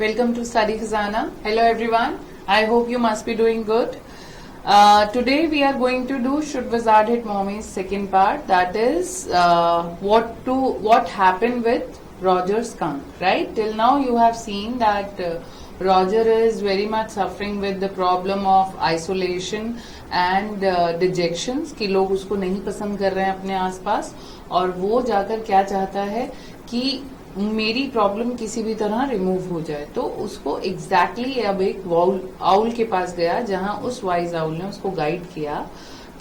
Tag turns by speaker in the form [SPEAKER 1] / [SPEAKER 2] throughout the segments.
[SPEAKER 1] Welcome to Study Khazana. Hello everyone. I hope you must be doing good. Today we are going to do Should Wizard Hit Mommy's second part. That is what happened with Roger Skunk. Right? Till now you have seen that Roger is very much suffering with the problem of isolation and dejections कि लोग उसको नहीं पसंद कर रहे हैं अपने आसपास और वो जाकर क्या चाहता है कि मेरी प्रॉब्लम किसी भी तरह रिमूव हो जाए. तो उसको एग्जैक्टली अब एक आउल के पास गया जहां उस वाइज आउल ने उसको गाइड किया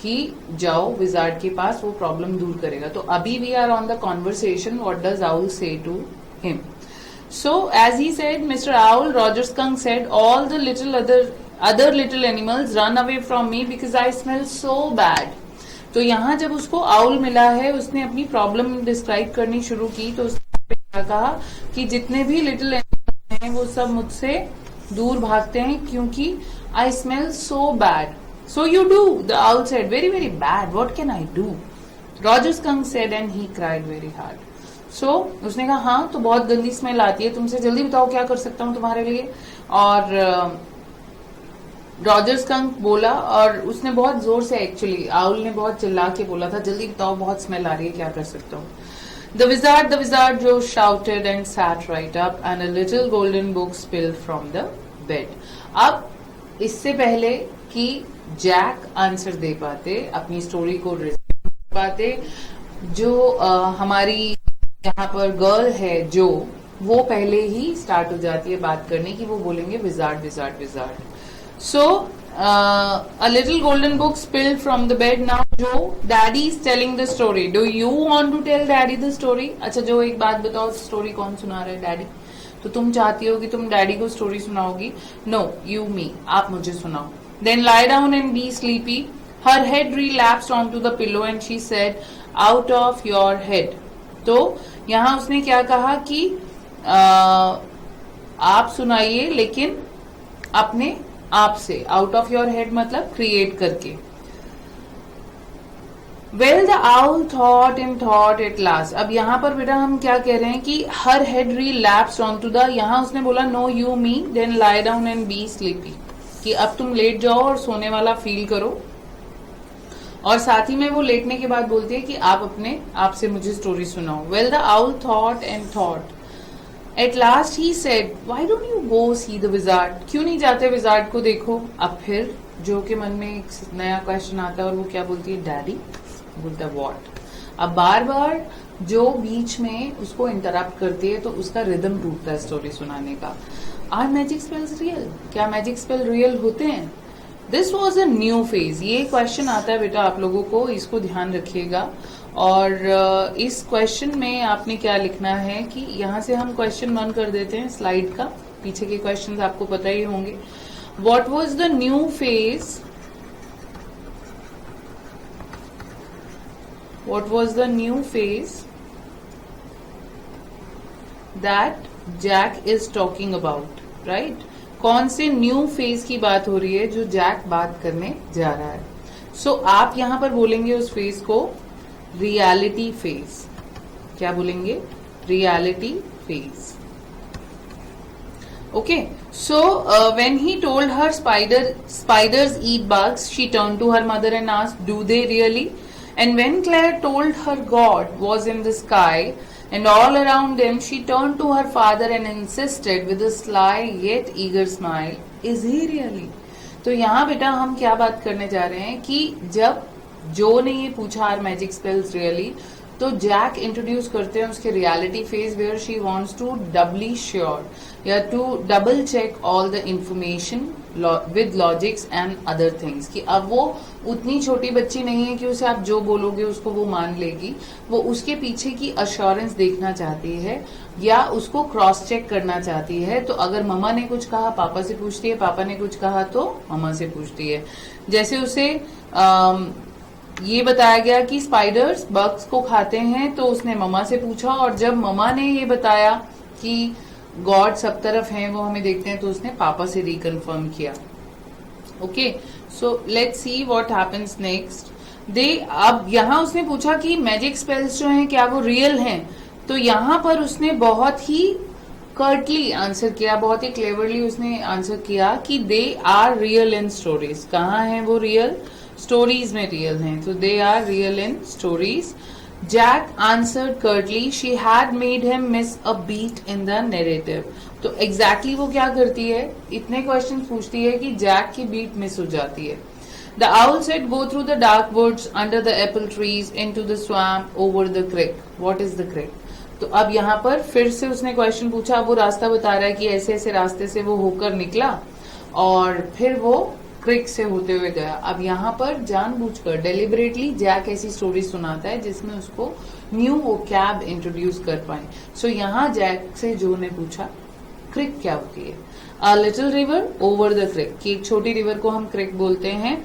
[SPEAKER 1] कि जाओ विजार्ड के पास, वो प्रॉब्लम दूर करेगा. तो अभी we are on the conversation. What does owl say to him? So as he said, Mr. Owl, Roger Skunk said, all the other little animals run away from me because I smell so bad. तो यहाँ जब उसको owl मिला है, उसने अपनी problem describe करनी शुरू की. तो उसने कहा कि जितने भी लिटिल एनिमल्स हैं वो सब मुझसे दूर भागते हैं क्योंकि I smell so bad. So you do, the owl said, very very bad. What can I do? Roger Skunk said and he cried very hard. उसने कहा हाँ तो बहुत गंदी स्मेल आती है तुमसे, जल्दी बताओ क्या कर सकता हूँ तुम्हारे लिए. और रॉजर स्कंक बोला और उसने बहुत जोर से, एक्चुअली आउल ने बहुत चिल्ला के बोला था, जल्दी बताओ बहुत स्मेल आ रही है, क्या कर सकता हूँ. The wizard Joe shouted and sat right up and a little golden book spilled from the bed. अब इससे पहले कि जैक आंसर दे पाते, अपनी स्टोरी को रिजॉल्व कर पाते, जो हमारी यहाँ पर गर्ल है जो, वो पहले ही स्टार्ट हो जाती है बात करने की. वो बोलेंगे wizard wizard wizard. So a little golden book spilled from the bed. Now Jo daddy is telling the story. Do you want to tell daddy the story? अच्छा जो एक बात बताओ, स्टोरी कौन सुना रहा है? डैडी. तो तुम चाहती हो कि तुम डैडी को स्टोरी सुनाओगी? नो, यू मी, आप मुझे सुनाओ. Then lie down and be sleepy. Her head relapsed onto the pillow and she said out of your head. तो यहां उसने क्या कहा कि आप सुनाइए लेकिन अपने आप से. आउट ऑफ योर हेड मतलब क्रिएट करके. Well the owl thought and thought at last. अब यहां पर बेटा हम क्या कह रहे हैं कि her head relapsed onto the, यहां उसने बोला no you me, then lie down and be sleepy, कि अब तुम लेट जाओ और सोने वाला फील करो. और साथ ही में वो लेटने के बाद बोलती है कि आप अपने आप से मुझे स्टोरी सुनाओ. Well the owl thought and thought at last he said why don't you go see the wizard. क्यों नहीं जाते विजार्ड को देखो? अब फिर जो के मन में एक नया क्वेश्चन आता है और वो क्या बोलती है? डैडी. बोलता है व्हाट. अब बार बार जो बीच में उसको इंटरप्ट करती है तो उसका रिदम टूटता है स्टोरी सुनाने का. Are magic spells real? क्या मैजिक स्पेल रियल होते हैं? This was a new phase. ये क्वेश्चन आता है बेटा आप लोगों को, इसको ध्यान रखिएगा. और इस क्वेश्चन में आपने क्या लिखना है कि यहां से हम क्वेश्चन 1 कर देते हैं स्लाइड का. पीछे के क्वेश्चंस आपको पता ही होंगे. What was the new phase? What was the new phase that Jack is talking about? Right. कौन से न्यू फेज की बात हो रही है जो जैक बात करने जा रहा है? सो आप यहां पर बोलेंगे उस फेज को रियलिटी फेज. क्या बोलेंगे? Reality phase. Okay. So when he told her spiders eat bugs, she turned to her mother and asked, do they really? And when Claire told her God was in the sky and all around them, she turned to her father and insisted with a sly yet eager smile, is he really? तो यहाँ बेटा हम क्या बात करने जा रहे हैं कि जब जो ने ये पूछा आर मैजिक स्पेल्स रियली, तो जैक इंट्रोड्यूस करते हैं उसके reality phase where she wants to doubly sure या to double check all the information with logics and other things. कि अब वो उतनी छोटी बच्ची नहीं है कि उसे आप जो बोलोगे उसको वो मान लेगी. वो उसके पीछे की अश्योरेंस देखना चाहती है या उसको क्रॉस चेक करना चाहती है. तो अगर मम्मा ने कुछ कहा पापा से पूछती है, पापा ने कुछ कहा तो मम्मा से पूछती है. जैसे उसे ये बताया गया कि स्पाइडर्स बग्स को खाते हैं तो उसने मम्मा से पूछा, और जब मम्मा ने ये बताया कि गॉड सब तरफ है वो हमें देखते हैं तो उसने पापा से रिकन्फर्म किया. Okay. So let's see what happens next. अब यहाँ उसने पूछा कि मैजिक स्पेल्स जो हैं क्या वो रियल हैं? तो यहाँ पर उसने बहुत ही कर्टली आंसर किया, बहुत ही क्लेवरली उसने आंसर किया कि they are real in stories. कहाँ हैं वो रियल? स्टोरीज में रियल हैं, तो they are real in stories. Jack answered curtly she had made him miss a beat in the narrative. तो एग्जैक्टली वो क्या करती है, इतने क्वेश्चन पूछती है कि जैक की बीट मिस हो जाती है। The owl said, "Go through the dark woods, under the apple trees, into the swamp, over the creek." What is the creek? तो अब यहाँ पर फिर से उसने क्वेश्चन पूछा, अब वो रास्ता बता रहा है कि ऐसे ऐसे रास्ते से वो होकर निकला और फिर वो क्रिक से होते हुए गया। अब यहाँ पर जानबूझकर डेलिबरेटली जैक ऐसी स्टोरी सुनाता है जिसमें उसको न्यू वोकैब इंट्रोड्यूस कर पाए। सो यहाँ जैक से जो ने पूछा क्रिक क्या होती है? A little river over the creek, कि एक छोटी रिवर को हम क्रिक बोलते हैं।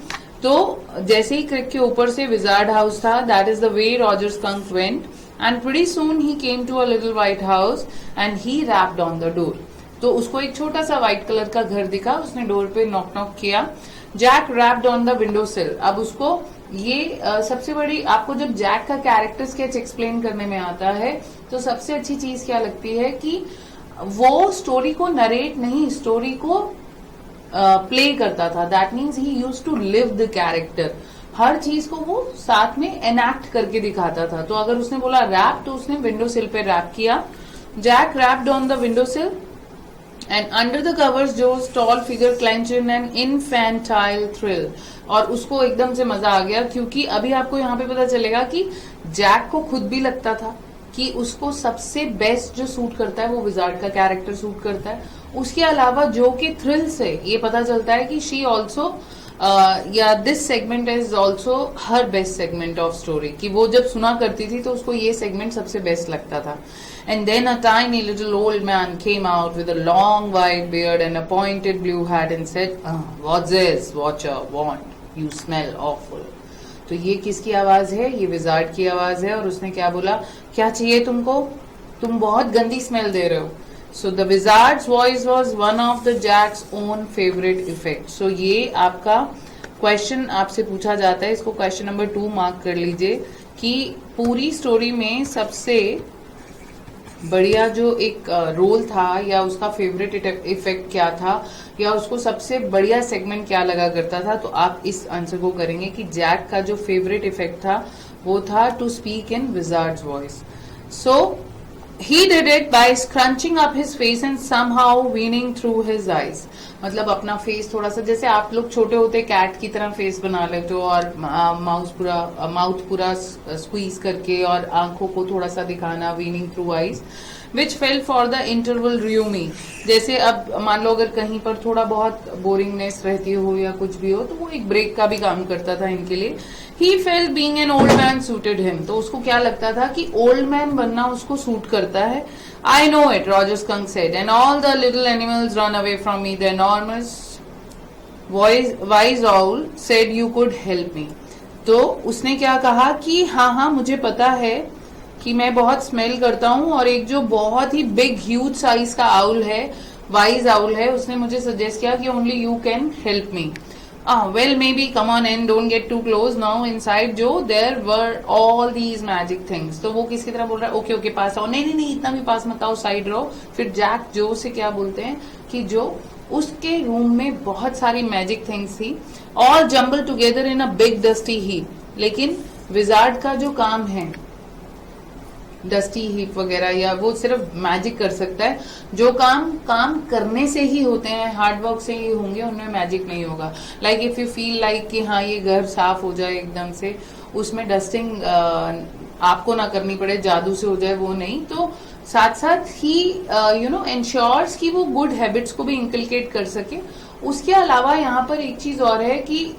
[SPEAKER 1] तो जैसे ही क्रिक के ऊपर से विजार्ड हाउस था, that is the way Roger Skunk went and pretty soon he came to a little white house and he rapped on the door. तो उसको एक छोटा सा व्हाइट कलर का घर दिखा, उसने डोर पे नॉक नॉक किया। Jack rapped on the window sill. अब उसको ये सबसे बड़ी, आपको जब जैक का कैरेक्टर स्केच एक्सप्लेन करने में आता है तो सबसे अच्छी चीज क्या लगती है कि वो स्टोरी को नरेट नहीं, स्टोरी को प्ले करता था। That means he use to live the character. हर चीज को वो साथ में एनैक्ट करके दिखाता था। तो अगर उसने बोला रैप तो उसने विंडो सिल पे रैप किया। Jack rapped on the window sill and under the covers Jo's tall figure clenched in an infantile thrill. और उसको एकदम से मजा आ गया, क्योंकि अभी आपको यहाँ पे पता चलेगा कि जैक को खुद भी लगता था कि उसको सबसे बेस्ट जो सूट करता है वो विजार्ड का कैरेक्टर सूट करता है। उसके अलावा जो कि थ्रिल से ये पता चलता है कि शी ऑल्सो या this segment is also her best segment of story, कि वो जब सुना करती थी तो उसको ये सेगमेंट सबसे बेस्ट लगता था। And then a tiny little old man came out with a long white beard and a pointed blue hat and said, what's this what you want, you smell awful. तो ये किसकी आवाज है? ये wizard की आवाज है। और उसने क्या बोला, क्या चाहिए तुमको, तुम बहुत गंदी स्मेल दे रहे हो। So the wizard's voice was one of the Jack's own favourite effect. So ये आपका क्वेश्चन आपसे पूछा जाता है, इसको क्वेश्चन नंबर 2 मार्क कर लीजिए कि पूरी स्टोरी में सबसे बढ़िया जो एक रोल था या उसका फेवरेट इफेक्ट क्या था या उसको सबसे बढ़िया सेगमेंट क्या लगा करता था। तो आप इस आंसर को करेंगे कि जैक का जो फेवरेट इफेक्ट था वो था to speak in wizard's voice. So he did it by scrunching up his face and somehow weaning through his eyes। मतलब अपना फेस थोड़ा सा, जैसे आप लोग छोटे होते कैट की तरह फेस बना लेते हो और माउथ पूरा स्क्वीज करके और आंखों को थोड़ा सा दिखाना, weaning through eyes which fell for the interval rheumy. जैसे अब मान लो अगर कहीं पर थोड़ा बहुत बोरिंगनेस रहती हो या कुछ भी हो तो वो एक ब्रेक का भी काम करता था इनके लिए। He felt being an old man suited him. तो उसको क्या लगता था कि ओल्ड मैन बनना उसको सूट करता है। I know it, Roger skunk said, and all the little animals run away from me. The enormous wise owl said you could help me. तो उसने क्या कहा कि हाँ हाँ मुझे पता है कि मैं बहुत स्मेल करता हूँ, और एक जो बहुत ही बिग ह्यूज साइज का आउल है, वाइज आउल है, उसने मुझे सजेस्ट किया कि only you can help me. Well, maybe come on in, don't get too close now. Inside Joe, there were all these magic things. तो वो किसकी तरह बोल रहा है, ओके ओके पास आओ, नहीं नहीं नहीं इतना भी पास मत आओ, साइड रहो। फिर जैक जो से क्या बोलते हैं कि जो उसके रूम में बहुत सारी मैजिक थिंग्स थी, all jumble together in a big dusty heap. लेकिन विजार्ड का जो काम है डस्टी हीप वगैरह, या वो सिर्फ मैजिक कर सकता है। जो काम करने से ही होते हैं, हार्ड वर्क से ही होंगे, उनमें मैजिक नहीं होगा। Like if you feel like कि हाँ ये घर साफ हो जाए एकदम से, उसमें डस्टिंग आपको ना करनी पड़े, जादू से हो जाए, वो नहीं। तो साथ साथ ही इंश्योर्स कि वो गुड हैबिट्स को भी इंकलकेट कर सके। उसके अलावा यहाँ पर एक चीज और है कि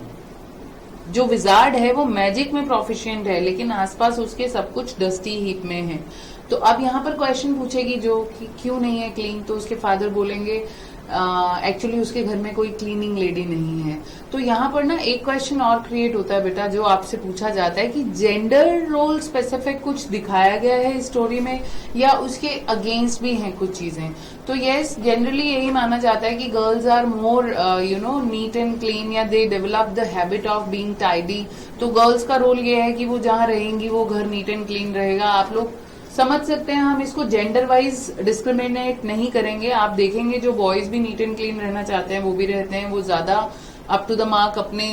[SPEAKER 1] जो विजार्ड है वो मैजिक में प्रोफिशिएंट है, लेकिन आसपास उसके सब कुछ डस्टी हीप में है। तो अब यहाँ पर क्वेश्चन पूछेगी जो कि क्यों नहीं है क्लीन, तो उसके फादर बोलेंगे एक्चुअली उसके घर में कोई क्लीनिंग लेडी नहीं है। तो यहाँ पर ना एक क्वेश्चन और क्रिएट होता है बेटा, जो आपसे पूछा जाता है कि जेंडर रोल स्पेसिफिक कुछ दिखाया गया है इस स्टोरी में या उसके अगेंस्ट भी हैं कुछ चीजें। तो यस, जनरली यही माना जाता है कि girls are more neat and clean, या they develop the habit of being tidy. तो गर्ल्स का रोल ये है कि वो जहाँ रहेंगी वो घर नीट एंड क्लीन रहेगा। आप लोग समझ सकते हैं हम इसको जेंडर वाइज डिस्क्रिमिनेट नहीं करेंगे। आप देखेंगे जो बॉयज भी नीट एंड क्लीन रहना चाहते हैं वो भी रहते हैं, वो ज्यादा अप टू द मार्क अपने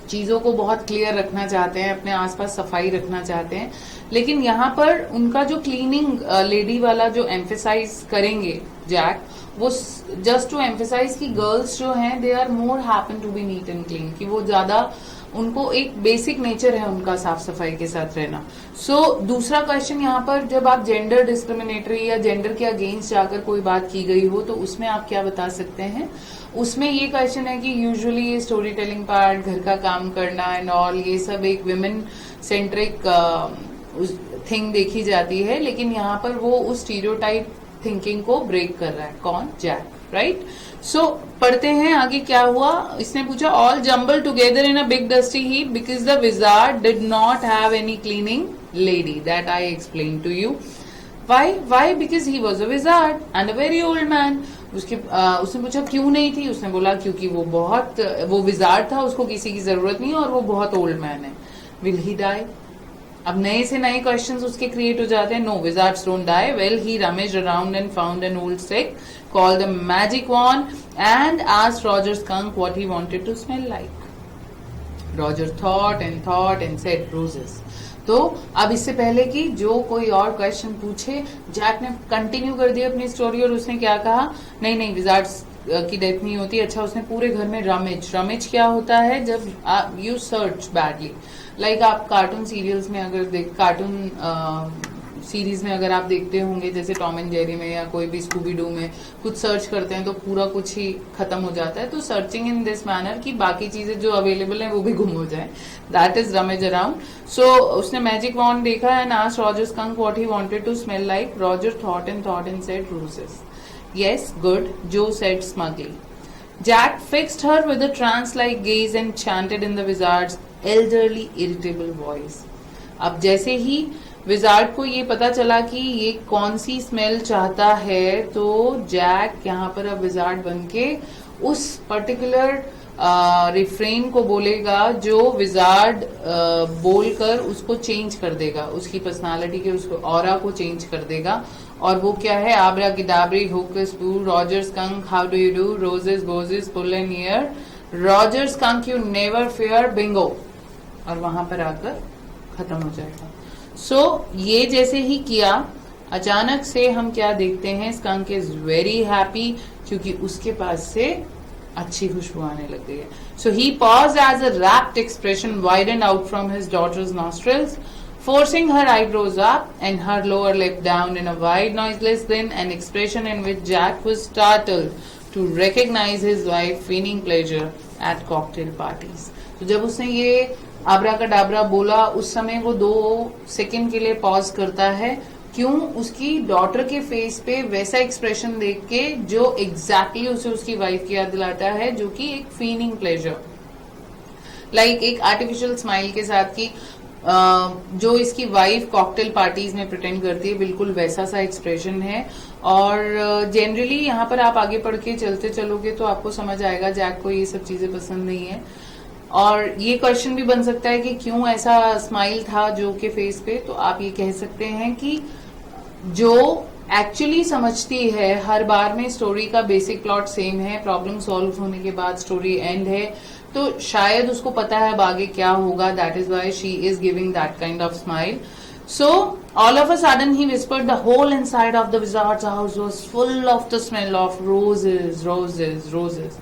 [SPEAKER 1] चीजों को बहुत क्लियर रखना चाहते हैं, अपने आसपास सफाई रखना चाहते हैं। लेकिन यहाँ पर उनका जो क्लीनिंग लेडी वाला जो एम्फेसाइज करेंगे जैक, वो जस्ट टू एम्फेसाइज कि गर्ल्स जो हैं they are more happen to be neat and clean, कि वो ज्यादा उनको एक बेसिक नेचर है उनका साफ सफाई के साथ रहना। दूसरा क्वेश्चन यहाँ पर, जब आप जेंडर डिस्क्रिमिनेटरी या जेंडर के अगेंस्ट जाकर कोई बात की गई हो तो उसमें आप क्या बता सकते हैं? उसमें ये क्वेश्चन है कि यूजुअली ये स्टोरी टेलिंग पार्ट, घर का काम करना एंड ऑल, ये सब एक विमेन सेंट्रिक थिंग देखी जाती है, लेकिन यहाँ पर वो उस स्टीरियोटाइप थिंकिंग को ब्रेक कर रहा है। कौन? Jack, right? पढ़ते हैं आगे क्या हुआ। इसने पूछा all jumble together in a big dusty heap because the wizard did not have any cleaning lady, that I explain to you. Why? Because he was a wizard and a very old man. उसने पूछा क्यों नहीं थी? उसने बोला क्योंकि वो wizard था, उसको किसी की जरूरत नहीं और वो बहुत ओल्ड मैन है। Will he die? अब नए से नए क्वेश्चंस उसके क्रिएट हो जाते हैं। No, wizards don't die. Well, he rummaged around and found an old stick called the magic wand and asked Roger Skunk what he wanted to smell like. Roger thought and said roses. तो अब इससे पहले कि जो कोई और question पूछे, Jack ने कंटिन्यू कर दिया अपनी स्टोरी और उसने क्या कहा? नहीं, विजार्ड्स की डेथ नहीं होती। अच्छा, उसने पूरे घर में रमेज क्या होता है? जब यू सर्च बैडली, लाइक आप कार्टून सीरियल्स में अगर कार्टून सीरीज में अगर आप देखते होंगे, जैसे टॉम एंड जेरी में या कोई भी स्कूबी डू में कुछ सर्च करते हैं तो पूरा कुछ ही खत्म हो जाता है। तो सर्चिंग इन दिस मैनर कि बाकी चीजें जो अवेलेबल हैं वो भी गुम हो जाए, दैट इज रमेज अराउंड। उसने मैजिक वॉन्ड देखा and asked Roger skunk what he wanted to smell like. Roger thought and said roses. Yes, good, Joe said smugly. Jack fixed her with a trance-like gaze and chanted in the wizard's elderly, irritable voice. अब जैसे ही wizard को ये पता चला कि ये कौन सी smell चाहता है, तो जैक यहाँ पर अब विजार्ड बनके उस पर्टिकुलर रिफ्रेन को बोलेगा जो विजार्ड बोलकर उसको चेंज कर देगा, उसकी पर्सनालिटी के उसको ऑरा को चेंज कर देगा। और वो क्या है? Abracadabry hocus poo, Roger Skunk how do you do, roses goses pull an ear, Roger Skunk you never fear, bingo. और वहां पर आकर खत्म हो जाएगा। ये जैसे ही किया, अचानक से हम क्या देखते हैं? स्कंक इज वेरी हैप्पी क्योंकि उसके पास से अच्छी खुशबू आने लग गई है। So he paused as a rapt expression widened out from his daughter's nostrils, forcing her eyebrows up and her lower lip down in a wide, noiseless grin, an expression in which Jack was startled to recognize his wife feigning pleasure at cocktail parties. तो जब उसने ये आब्रा का डाबरा बोला, उस समय वो 2 second के लिए पॉज करता है। क्यों? उसकी डॉटर के फेस पे वैसा एक्सप्रेशन देख के जो एग्जैक्टली उसे उसकी वाइफ की याद दिलाता है, जो कि एक फीलिंग प्लेजर, लाइक एक आर्टिफिशियल स्माइल के साथ की जो इसकी वाइफ कॉकटेल पार्टीज में प्रिटेंड करती है, बिल्कुल वैसा सा एक्सप्रेशन है। और जनरली यहाँ पर आप आगे पढ़ के चलते चलोगे तो आपको समझ आएगा जैक को ये सब चीजें पसंद नहीं है। और ये क्वेश्चन भी बन सकता है कि क्यों ऐसा स्माइल था जो के फेस पे। तो आप ये कह सकते हैं कि जो एक्चुअली समझती है हर बार में स्टोरी का बेसिक प्लॉट सेम है, प्रॉब्लम सॉल्व होने के बाद स्टोरी एंड है, तो शायद उसको पता है अब आगे क्या होगा, that is why she is giving that kind of smile. So all of a sudden he whispered the whole inside of the wizard's house was full of the smell of roses, roses, roses.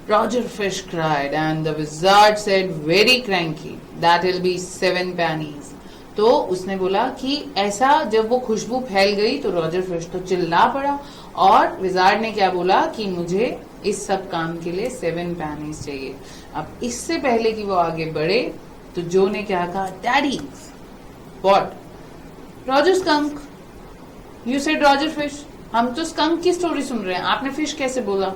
[SPEAKER 1] Roger Fish cried and the wizard said very cranky, that'll be 7 pennies. तो उसने बोला कि ऐसा जब वो खुशबू फैल गई तो रॉजर फिश तो चिल्ला पड़ा और विजार्ड ने क्या बोला कि मुझे इस सब काम के लिए 7 pennies चाहिए। अब इससे पहले कि वो आगे बढ़े तो जो ने क्या कहा, daddy what? Roger Skunk, you said Roger fish. हम तो स्कंक की स्टोरी सुन रहे हैं, आपने फिश कैसे बोला?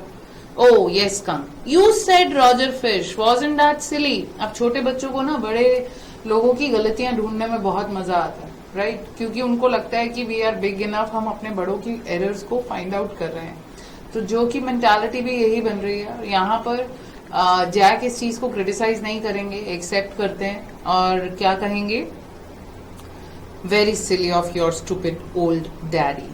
[SPEAKER 1] Oh yes skunk, you said Roger fish, wasn't that silly? अब छोटे बच्चों को ना बड़े लोगों की गलतियां ढूंढने में बहुत मजा आता है, राइट? क्योंकि उनको लगता है कि वी आर बिग इनफ, हम अपने बड़ों की एरर्स को फाइंड आउट कर रहे हैं। तो जो की मेंटालिटी भी यही बन रही है। यहाँ पर जैक इस चीज को क्रिटिसाइज नहीं करेंगे, एक्सेप्ट करते हैं और क्या कहेंगे Very silly of your stupid old daddy.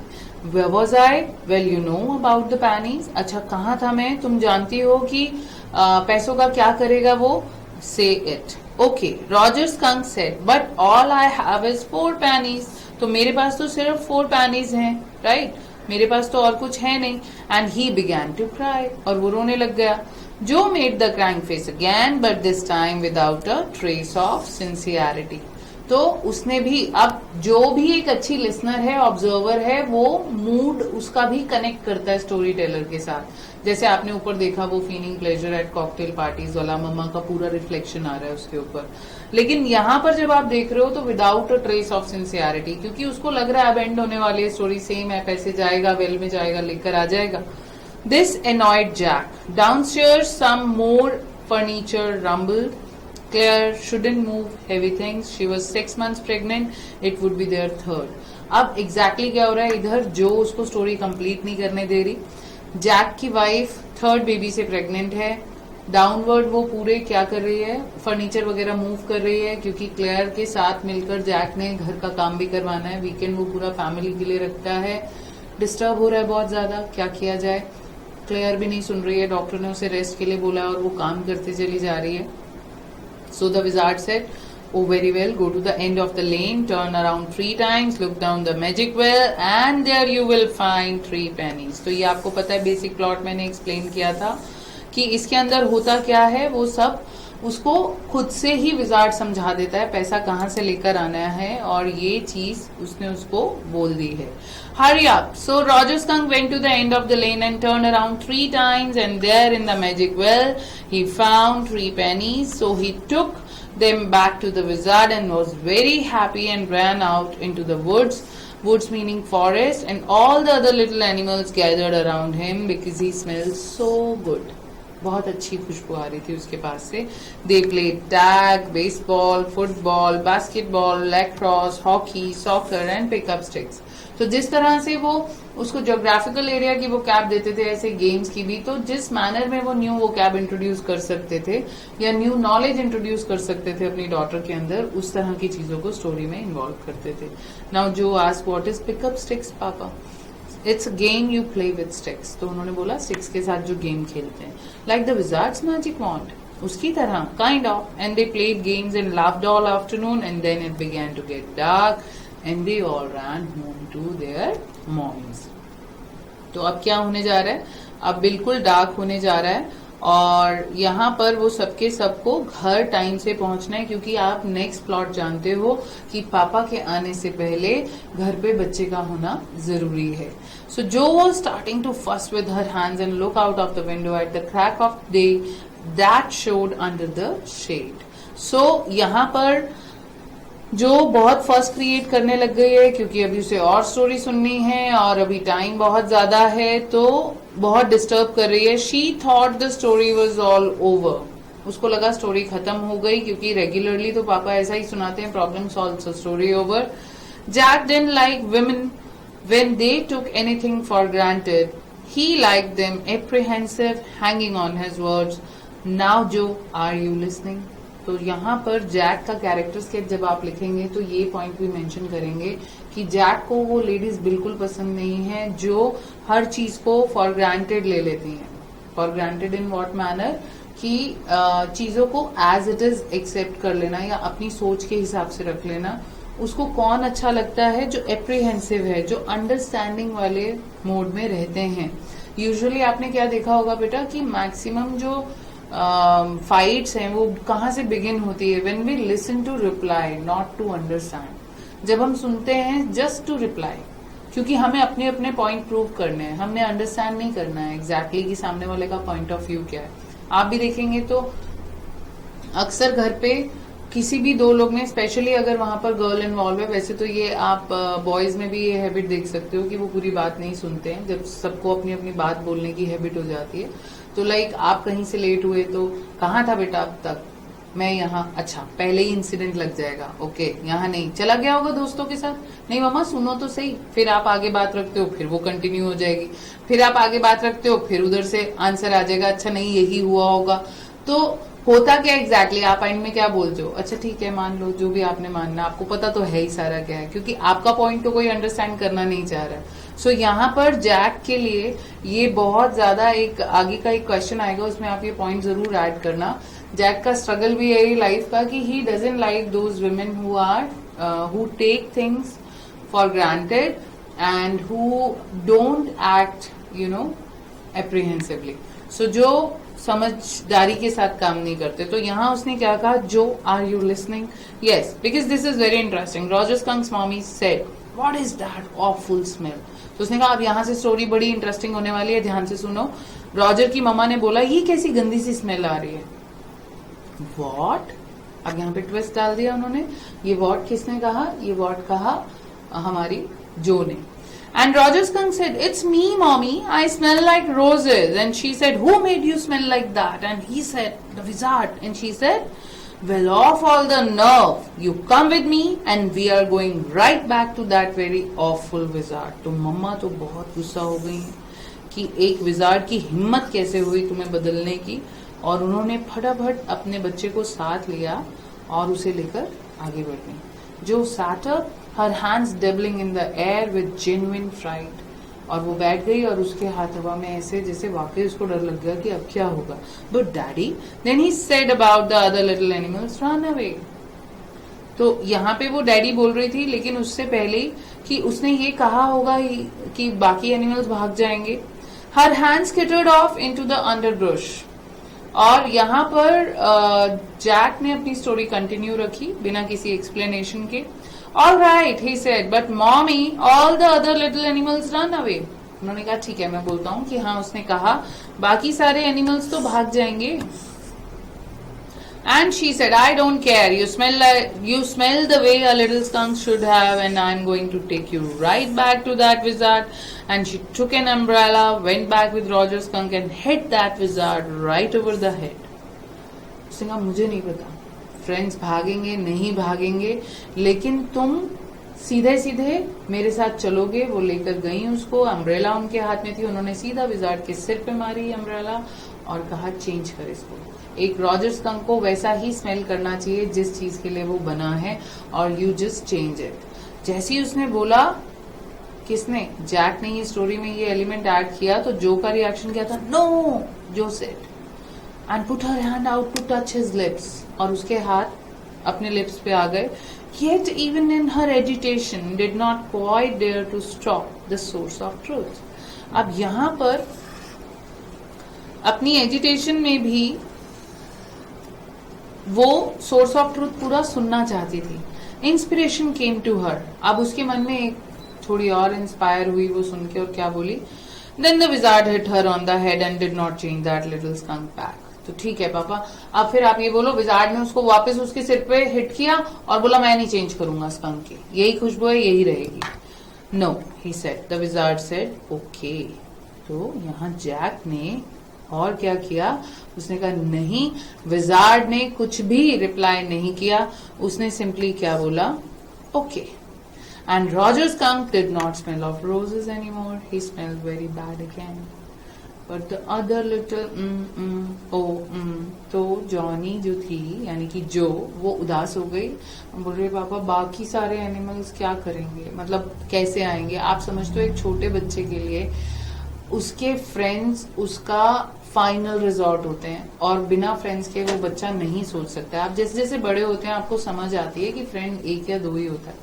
[SPEAKER 1] Where was I? Well, you know about the panties. अच्छा कहाँ था मैं? तुम जानती हो कि पैसों का क्या करेगा वो? Say it. Okay. Roger Skunk said, but all I have is 4 pennies. तो मेरे पास तो सिर्फ 4 pennies हैं, right? मेरे पास तो और कुछ है नहीं. And he began to cry. और वो रोने लग गया. Joe made the crying face again, but this time without a trace of sincerity. तो उसने भी, अब जो भी एक अच्छी लिसनर है, ऑब्जर्वर है, वो मूड उसका भी कनेक्ट करता है स्टोरी टेलर के साथ. जैसे आपने ऊपर देखा वो feeling pleasure eight cocktail parties वाला मम्मा का पूरा रिफ्लेक्शन आ रहा है उसके ऊपर. लेकिन यहाँ पर जब आप देख रहे हो तो without a trace of sincerity, क्योंकि उसको लग रहा है अब एंड होने वाली है, स्टोरी सेम है, पैसे जाएगा, वेल में जाएगा, लेकर आ जाएगा. This annoyed Jack. Downstairs some more furniture rumbled. Claire shouldn't move heavy things. She was 6 months pregnant. It would be their third. अब एग्जैक्टली क्या हो रहा है इधर, जो उसको स्टोरी कंप्लीट नहीं करने दे रही. जैक की वाइफ थर्ड बेबी से प्रेग्नेंट है. डाउनवर्ड वो पूरे क्या कर रही है, फर्नीचर वगैरह मूव कर रही है, क्योंकि क्लेयर के साथ मिलकर जैक ने घर का काम भी करवाना है. वीकेंड वो पूरा फैमिली के लिए रखता है. डिस्टर्ब हो रहा है बहुत ज्यादा, क्या किया जाए. क्लेयर भी नहीं सुन रही है, डॉक्टर ने उसे रेस्ट के लिए बोला और वो काम करते चली जा रही है. So the wizard said, oh very well, go to the end of the lane, turn around 3 times, look down the magic well and there you will find 3 pennies. तो ये आपको पता है, बेसिक प्लॉट मैंने एक्सप्लेन किया था कि इसके अंदर होता क्या है, वो सब उसको खुद से ही विजार्ड समझा देता है पैसा कहाँ से लेकर आना है, और ये चीज उसने उसको बोल दी है. Hurry up. So Roger Skunk went to the end of the lane and turned around 3 times, and there in the magic well he found 3 pennies. So he took them back to the wizard and was very happy and ran out into the woods. Woods meaning forest, and all the other little animals gathered around him because he smelled so good. बहुत अच्छी खुशबू आ रही थी उसके पास से. They played tag, baseball, football, basketball, lacrosse, hockey, soccer and pickup sticks. तो जिस तरह से वो उसको ज्योग्राफिकल एरिया की वो कैब देते थे, ऐसे गेम्स की भी, तो जिस मैनर में वो न्यू वो कैब इंट्रोड्यूस कर सकते थे या न्यू नॉलेज इंट्रोड्यूस कर सकते थे अपनी डॉटर के अंदर, उस तरह की चीजों को स्टोरी में इन्वॉल्व करते थे. Now Jo asked what is pickup sticks papa, it's a game you play with sticks. तो उन्होंने बोला स्टिक्स के साथ जो गेम खेलते हैं, like the wizard's magic wand, उसकी तरह kind of. And they played games and laughed all afternoon and then it began to get dark and they all ran home to their moms. तो अब क्या होने जा रहा है, अब बिल्कुल डार्क होने जा रहा है, और यहाँ पर वो सबके सबको घर टाइम से पहुंचना है, क्योंकि आप नेक्स्ट प्लॉट जानते हो कि पापा के आने से पहले घर पे बच्चे का होना जरूरी है. So Jo was starting to first with her hands and look out of the window at the crack of day that showed under the shade. So यहाँ पर जो बहुत फर्स्ट क्रिएट करने लग गई है, क्योंकि अभी उसे और स्टोरी सुननी है और अभी टाइम बहुत ज्यादा है, तो बहुत डिस्टर्ब कर रही है. She thought the story was all over. उसको लगा स्टोरी खत्म हो गई, क्योंकि रेगुलरली तो पापा ऐसा ही सुनाते हैं, problem solve, so story over. Jack didn't like women when they took anything for granted. He like them apprehensive, hanging on his words. Now Jo are you listening. तो यहाँ पर जैक का कैरेक्टर स्केच जब आप लिखेंगे तो ये point भी मेंशन करेंगे कि जैक को वो लेडीज बिल्कुल पसंद नहीं है जो हर चीज को फॉर ग्रांटेड ले लेती हैं. For granted in what manner, कि चीजों को एज इट इज एक्सेप्ट कर लेना या अपनी सोच के हिसाब से रख लेना. उसको कौन अच्छा लगता है, जो एप्रीहेंसिव है, जो अंडरस्टैंडिंग वाले मोड में रहते हैं. यूजुअली आपने क्या देखा होगा बेटा कि मैक्सिमम जो फाइट्स हैं वो कहाँ से बिगिन होती है, when we listen to reply not to understand. जब हम सुनते हैं जस्ट टू रिप्लाई, क्योंकि हमें अपने अपने पॉइंट प्रूव करने हैं, हमने अंडरस्टैंड नहीं करना है एग्जैक्टली कि सामने वाले का पॉइंट ऑफ व्यू क्या है. आप भी देखेंगे तो अक्सर घर पे किसी भी दो लोग में, स्पेशली अगर वहां पर गर्ल इन्वॉल्व है, वैसे तो ये आप बॉयज में भी ये हैबिट देख सकते हो कि वो पूरी बात नहीं सुनते हैं, जब सबको अपनी अपनी बात बोलने की हैबिट हो जाती है. तो लाइक आप कहीं से लेट हुए तो कहाँ था बेटा अब तक, मैं यहाँ, अच्छा पहले ही इंसिडेंट लग जाएगा, ओके यहाँ नहीं, चला गया होगा दोस्तों के साथ, नहीं मामा सुनो तो सही, फिर आप आगे बात रखते हो, फिर वो कंटिन्यू हो जाएगी, फिर आप आगे बात रखते हो, फिर उधर से आंसर आ जाएगा, अच्छा नहीं यही हुआ होगा. तो होता क्या एग्जैक्टली आप एंड में क्या बोलते हो? अच्छा ठीक है, मान लो जो भी आपने मानना, आपको पता तो है ही सारा क्या है, क्योंकि आपका पॉइंट तो कोई अंडरस्टैंड करना नहीं चाह रहा। सो यहाँ पर जैक के लिए ये बहुत ज्यादा एक आगे का एक क्वेश्चन आएगा, उसमें आप ये पॉइंट जरूर ऐड करना। जैक का स्ट्रगल भी है लाइफ का कि he doesn't like those women who take things for granted and who don't act apprehensively. So जो समझदारी के साथ काम नहीं करते। तो यहाँ उसने क्या कहा, Jo are you listening? Yes, because this is very interesting. Roger Skunk's mommy said what is that awful smell. तो उसने कहा अब यहाँ से स्टोरी बड़ी इंटरेस्टिंग होने वाली है, ध्यान से सुनो। रॉजर की मम्मा ने बोला ये कैसी गंदी सी स्मेल आ रही है। वॉट? अब यहाँ पे ट्विस्ट डाल दिया उन्होंने। ये वॉट किसने कहा? ये वॉट कहा हमारी जो ने। And Roger Skunk said, "It's me, mommy. I smell like roses." And she said, "Who made you smell like that?" And he said, "The wizard." And she said, "Well, off all the nerve. You come with me, and we are going right back to that very awful wizard." तो मम्मा तो बहुत गुस्सा हो गई कि एक wizard की हिम्मत कैसे हुई तुम्हें बदलने की, और उन्होंने फटाफट अपने बच्चे को साथ लिया और उसे लेकर आगे बढ़ गई। जो sat up, her hands dabbling in the air with genuine fright, और वो बैठ गई और उसके हाथ हवा में ऐसे जैसे वाकई उसको डर लग गया कि अब क्या होगा। But daddy, then he said about the other little animals run away. तो यहाँ पे वो डैडी बोल रही थी, लेकिन उससे पहले कि उसने ये कहा होगा कि बाकी एनिमल्स भाग जाएंगे। Her hands skittered off into the underbrush. और यहाँ पर जैक ने अपनी स्टोरी कंटिन्यू रखी बिना किसी एक्सप्लेनेशन के। All right, he said, but mommy, all the other little animals run away. उन्होंने कहा ठीक है मैं बोलता हूँ कि हाँ, उसने कहा बाकी सारे एनिमल्स तो भाग जाएंगे। And she said, I don't care. You smell the way a little skunk should have, and I'm going to take you right back to that wizard. And she took an umbrella, went back with Roger Skunk and hit that wizard right over the head. उसने कहा मुझे नहीं पता friends भागेंगे नहीं भागेंगे, लेकिन तुम सीधे सीधे मेरे साथ चलोगे। वो लेकर गई उसको, अम्ब्रेला उनके हाथ में थी, उन्होंने सीधा विजार्ड के सिर पे मारी अम्ब्रेला और कहा चेंज कर इसको। एक रॉजर स्कंक को वैसा ही स्मेल करना चाहिए जिस चीज के लिए वो बना है, और यू जस्ट चेंज इट। जैसे ही उसने बोला, किसने? जैक ने ये स्टोरी में ये एलिमेंट ऐड किया, तो जो का रिएक्शन क्या था? No, Jo said and put her hand out to touch his lips, और उसके हाथ अपने लिप्स पे आ गए। Yet even in her agitation did not quite dare to stop the source of truth. अब यहाँ पर अपनी एजिटेशन में भी वो सोर्स ऑफ ट्रूथ पूरा सुनना चाहती थी। इंस्पिरेशन केम टू हर, अब उसके मन में एक थोड़ी और इंस्पायर हुई वो सुन के, और क्या बोली? Then the wizard hit her on the head and did not change that little skunk back. तो ठीक है पापा, अब फिर आप ये बोलो विजार्ड ने उसको वापस उसके सिर पे हिट किया और बोला मैं नहीं चेंज करूंगा स्कंक की, यही खुशबू है यही रहेगी। No, he said, the wizard said okay. तो यहाँ जैक ने और क्या किया? उसने कहा नहीं। विजार्ड ने कुछ भी रिप्लाई नहीं किया, उसने सिंपली क्या बोला? Okay. And Roger skunk did not smell of roses anymore, he smelled very bad again. But the other little तो जॉनी जो थी, यानी कि जो, वो उदास हो गई। बोल रहे पापा बाकी सारे एनिमल्स क्या करेंगे, मतलब कैसे आएंगे? आप समझते हो एक छोटे बच्चे के लिए उसके फ्रेंड्स उसका फाइनल रिजॉर्ट होते हैं, और बिना फ्रेंड्स के वो बच्चा नहीं सोच सकता। आप जैसे जैसे बड़े होते हैं आपको समझ आती है कि फ्रेंड एक या दो ही होता है,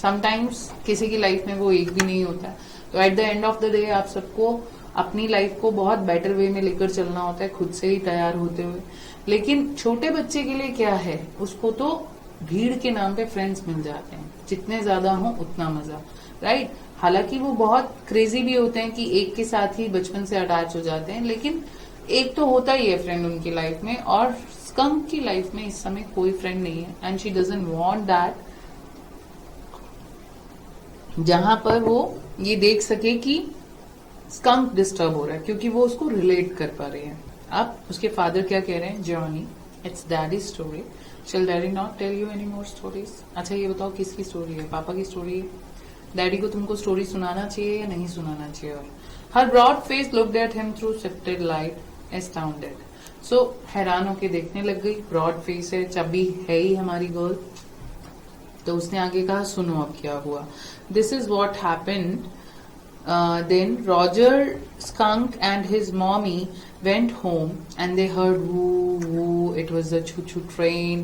[SPEAKER 1] समटाइम्स किसी की लाइफ में वो एक भी नहीं होता। तो at the end of the day आप सबको अपनी लाइफ को बहुत बेटर वे में लेकर चलना होता है, खुद से ही तैयार होते हुए। लेकिन छोटे बच्चे के लिए क्या है, उसको तो भीड़ के नाम पे फ्रेंड्स मिल जाते हैं, जितने ज्यादा हो उतना मजा, राइट? हालांकि वो बहुत क्रेजी भी होते हैं कि एक के साथ ही बचपन से अटैच हो जाते हैं, लेकिन एक तो होता ही है फ्रेंड उनकी लाइफ में, और स्कंक की लाइफ में इस समय कोई फ्रेंड नहीं है, and she doesn't want that, जहां पर वो ये देख सके कि स्कंक डिस्टर्ब हो रहा है, क्योंकि वो उसको रिलेट कर पा रही है। अब उसके फादर क्या कह रहे हैं? Johnny, it's daddy story, shall daddy not tell you any more stories? अच्छा ये बताओ किसकी स्टोरी है? पापा की स्टोरी है। डैडी को तुमको स्टोरी सुनाना चाहिए या नहीं सुनाना चाहिए? और her broad face looked at him through sifted light, astounded. So हैरान होके देखने लग गई, ब्रॉड फेस है, चबी है ही हमारी गर्ल। तो उसने आगे कहा सुनो अब क्या हुआ। This is what happened. Then Roger skunk and his mommy went home and they heard woo woo. It was the choo choo train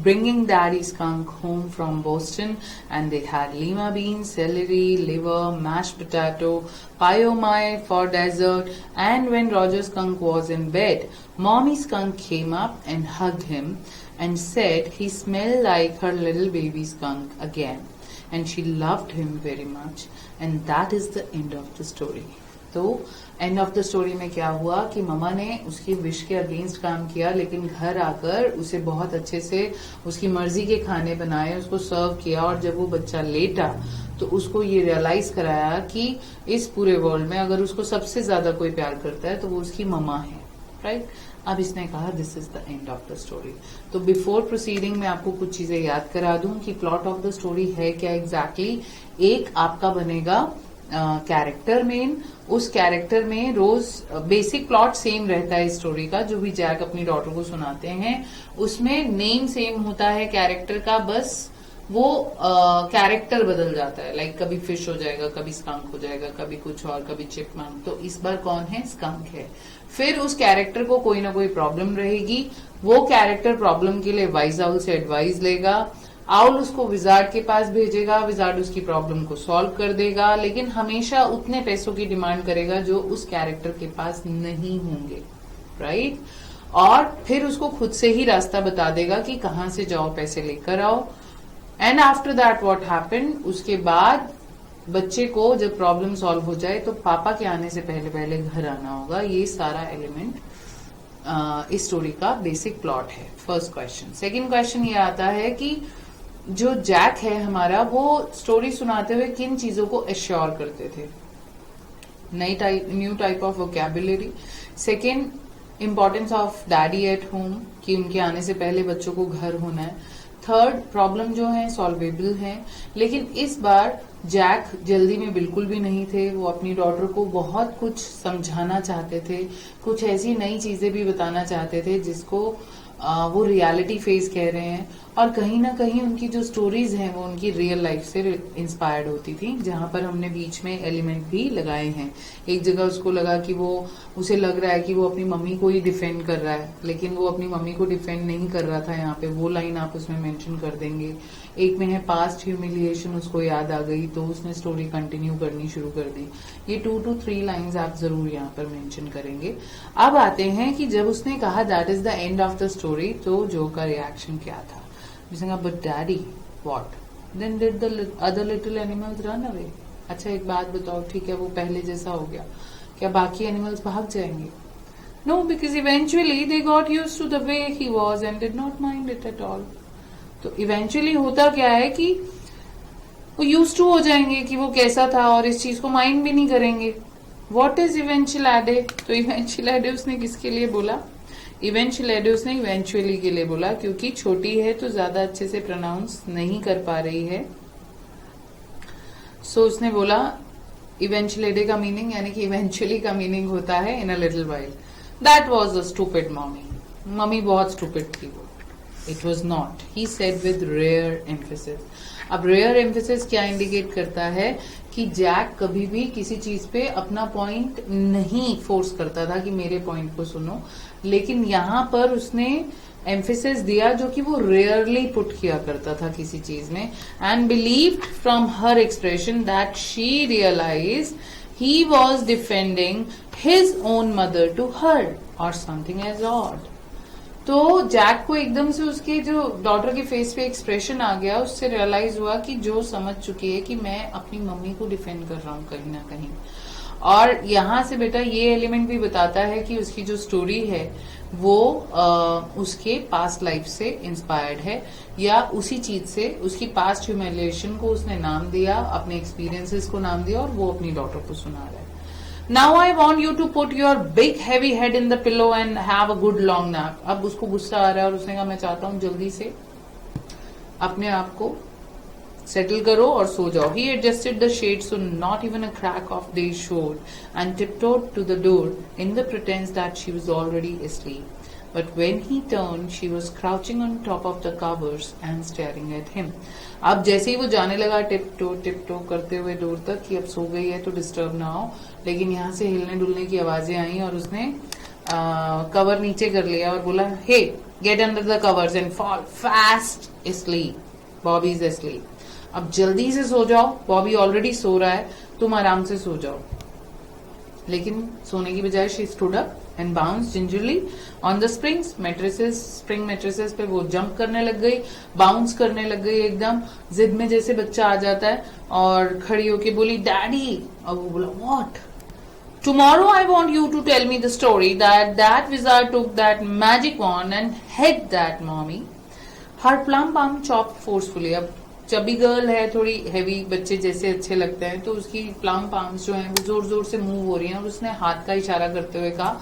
[SPEAKER 1] bringing Daddy Skunk home from Boston, and they had lima beans, celery, liver, mashed potato, pie oh my for dessert. And when Roger Skunk was in bed, Mommy Skunk came up and hugged him and said he smelled like her little baby skunk again. And she loved him very much, and that is the end of the story. तो and of the story में क्या हुआ कि mama ने उसकी wish के against काम किया, लेकिन घर आकर उसे बहुत अच्छे से उसकी मर्जी के खाने बनाए, उसको सर्व किया, और जब वो बच्चा लेटा तो उसको ये रियलाइज कराया कि इस पूरे वर्ल्ड में अगर उसको सबसे ज्यादा कोई प्यार करता है तो वो उसकी ममा है, राइट? अब इसने कहा this is the end of the story. तो बिफोर प्रोसीडिंग मैं आपको कुछ चीजें याद करा दूं कि प्लॉट ऑफ द स्टोरी है क्या एग्जैक्टली. एक आपका बनेगा कैरेक्टर मेन. उस कैरेक्टर में रोज बेसिक प्लॉट सेम रहता है स्टोरी का, जो भी जैक अपनी डॉटर को सुनाते हैं उसमें नेम सेम होता है कैरेक्टर का, बस वो कैरेक्टर बदल जाता है. लाइक कभी फिश हो जाएगा, कभी स्कंक हो जाएगा, कभी कुछ और, कभी चिपमंक. तो इस बार कौन है? स्कंक है. फिर उस कैरेक्टर को कोई ना कोई प्रॉब्लम रहेगी, वो कैरेक्टर प्रॉब्लम के लिए वाइज आउल से एडवाइस लेगा, आउल उसको विजार्ड के पास भेजेगा, विजार्ड उसकी प्रॉब्लम को सॉल्व कर देगा, लेकिन हमेशा उतने पैसों की डिमांड करेगा जो उस कैरेक्टर के पास नहीं होंगे, राइट? और फिर उसको खुद से ही रास्ता बता देगा कि कहां से जाओ, पैसे लेकर आओ. And after that what happened, उसके बाद बच्चे को जब प्रॉब्लम सॉल्व हो जाए तो पापा के आने से पहले पहले घर आना होगा. ये सारा एलिमेंट इस स्टोरी का बेसिक प्लॉट है. First question. सेकंड क्वेश्चन ये आता है कि जो जैक है हमारा, वो स्टोरी सुनाते हुए किन चीजों को एश्योर करते थे? New type of vocabulary. Second, importance of daddy at home, कि उनके आने से पहले बच्चों को घर होना है. थर्ड, प्रॉब्लम जो है सॉल्वेबल है. लेकिन इस बार जैक जल्दी में बिल्कुल भी नहीं थे. वो अपनी डॉटर को बहुत कुछ समझाना चाहते थे, कुछ ऐसी नई चीजें भी बताना चाहते थे जिसको वो रियलिटी फेस कह रहे हैं. और कहीं ना कहीं उनकी जो स्टोरीज हैं वो उनकी रियल लाइफ से इंस्पायर्ड होती थी, जहां पर हमने बीच में एलिमेंट भी लगाए हैं. एक जगह उसको लगा कि उसे लग रहा है कि वो अपनी मम्मी को ही डिफेंड कर रहा है, लेकिन वो अपनी मम्मी को डिफेंड नहीं कर रहा था. यहाँ पे वो लाइन आप उसमें मेंशन कर देंगे. एक में है पास्ट ह्यूमिलिएशन, उसको याद आ गई तो उसने स्टोरी कंटिन्यू करनी शुरू कर दी. ये 2 to 3 लाइन्स आप जरूर यहाँ पर मेंशन करेंगे. अब आते हैं कि जब उसने कहा that is the end of the story, तो जो का रिएक्शन क्या था? But daddy what then did the other little animals run away? अच्छा एक बात बताओ, ठीक है वो पहले जैसा हो गया, क्या बाकी एनिमल्स भाग जाएंगे? No, because eventually they got used to the way he was and did not mind it at all. तो इवेंचुअली होता क्या है कि वो यूज्ड टू हो जाएंगे कि वो कैसा था, और इस चीज को माइंड भी नहीं करेंगे. What is eventually? तो इवेंचुअल एडे उसने किसके लिए बोला? इवेंचुअल एडे उसने इवेंचुअली के लिए बोला, क्योंकि छोटी है तो ज्यादा अच्छे से प्रोनाउंस नहीं कर पा रही है. सो उसने बोला इवेंचुअल एडे का मीनिंग, यानी कि इवेंचुअली का मीनिंग होता है in a little while. That was a stupid mummy. Mummy बहुत स्टूपिड थी वो. It was not. He said with rare emphasis. अब rare emphasis क्या इंडिकेट करता है कि जैक कभी भी किसी चीज पे अपना पॉइंट नहीं फोर्स करता था कि मेरे पॉइंट को सुनो, लेकिन यहाँ पर उसने एम्फेसिस दिया जो कि वो रेयरली पुट किया करता था किसी चीज में. And believed from her expression that she realize he was defending his own mother to her or something as odd. तो जैक को एकदम से उसके जो डॉटर के फेस पे एक्सप्रेशन आ गया, उससे रियलाइज हुआ कि जो समझ चुकी है कि मैं अपनी मम्मी को डिफेंड कर रहा हूँ कहीं ना कहीं. और यहाँ से बेटा ये एलिमेंट भी बताता है कि उसकी जो स्टोरी है वो उसके पास्ट लाइफ से इंस्पायर्ड है, या उसी चीज से उसकी पास्ट ह्यूमिलिएशन को उसने नाम दिया, अपने एक्सपीरियंसेस को नाम दिया, और वो अपनी डॉटर को सुना रहा है. Now I want you to put your big heavy head in the pillow and have a good long nap. अब उसको गुस्सा आ रहा है और उसने कहा मैं चाहता हूं जल्दी से अपने आप को सेटल करो और सो जाओ. He adjusted the shades so not even a crack of day showed and tiptoed to the door in the pretense that she was already asleep. but when he turned, she was crouching on top of the covers and staring at him. अब जैसे ही वो जाने लगा tip to करते हुए दूर तक कि अब सो गई है तो डिस्टर्ब ना हो, लेकिन यहाँ से हिलने डुलने की आवाजें आई और उसने कवर नीचे कर लिया और बोला, he get under the covers and fall fast asleep. Bobby is asleep. अब जल्दी से सो जाओ, बॉबी ऑलरेडी सो रहा है, तुम आराम से सो जाओ. लेकिन सोने की बजाय she stood up and bounce gingerly on the springs mattresses. Spring mattresses पे वो जंप करने लग गई, बाउंस करने लग गई, एकदम जिद में जैसे बच्चा आ जाता है, और खड़ी होके बोली, डैडी. और वो बोला, what? Tomorrow I want you to tell me the story that wizard took that magic wand and hit that mommy. Her plum palm chopped forcefully. अब चबी गर्ल है, थोड़ी हैवी बच्चे जैसे अच्छे लगते हैं, तो उसकी प्लम पाम्स जो हैं वो जोर जोर से मूव हो रही हैं, और उसने हाथ का इशारा करते हुए कहा,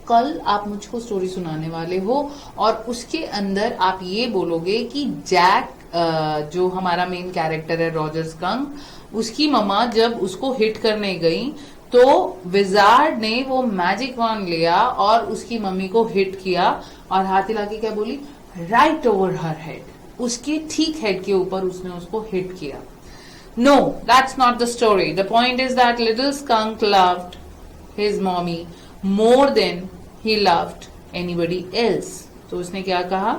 [SPEAKER 1] कल आप मुझको स्टोरी सुनाने वाले हो और उसके अंदर आप ये बोलोगे कि जैक जो हमारा मेन कैरेक्टर है रॉजर स्कंक, उसकी मम्मा जब उसको हिट करने गई तो विजार्ड ने वो मैजिक वॉन्ड लिया और उसकी मम्मी को हिट किया, और हाथ हिला के क्या बोली, राइट ओवर हर हेड. उसके ठीक हेड के ऊपर उसने उसको हिट किया. No, that's not the story. The point is that little skunk loved his mommy more than he loved anybody else. तो उसने क्या कहा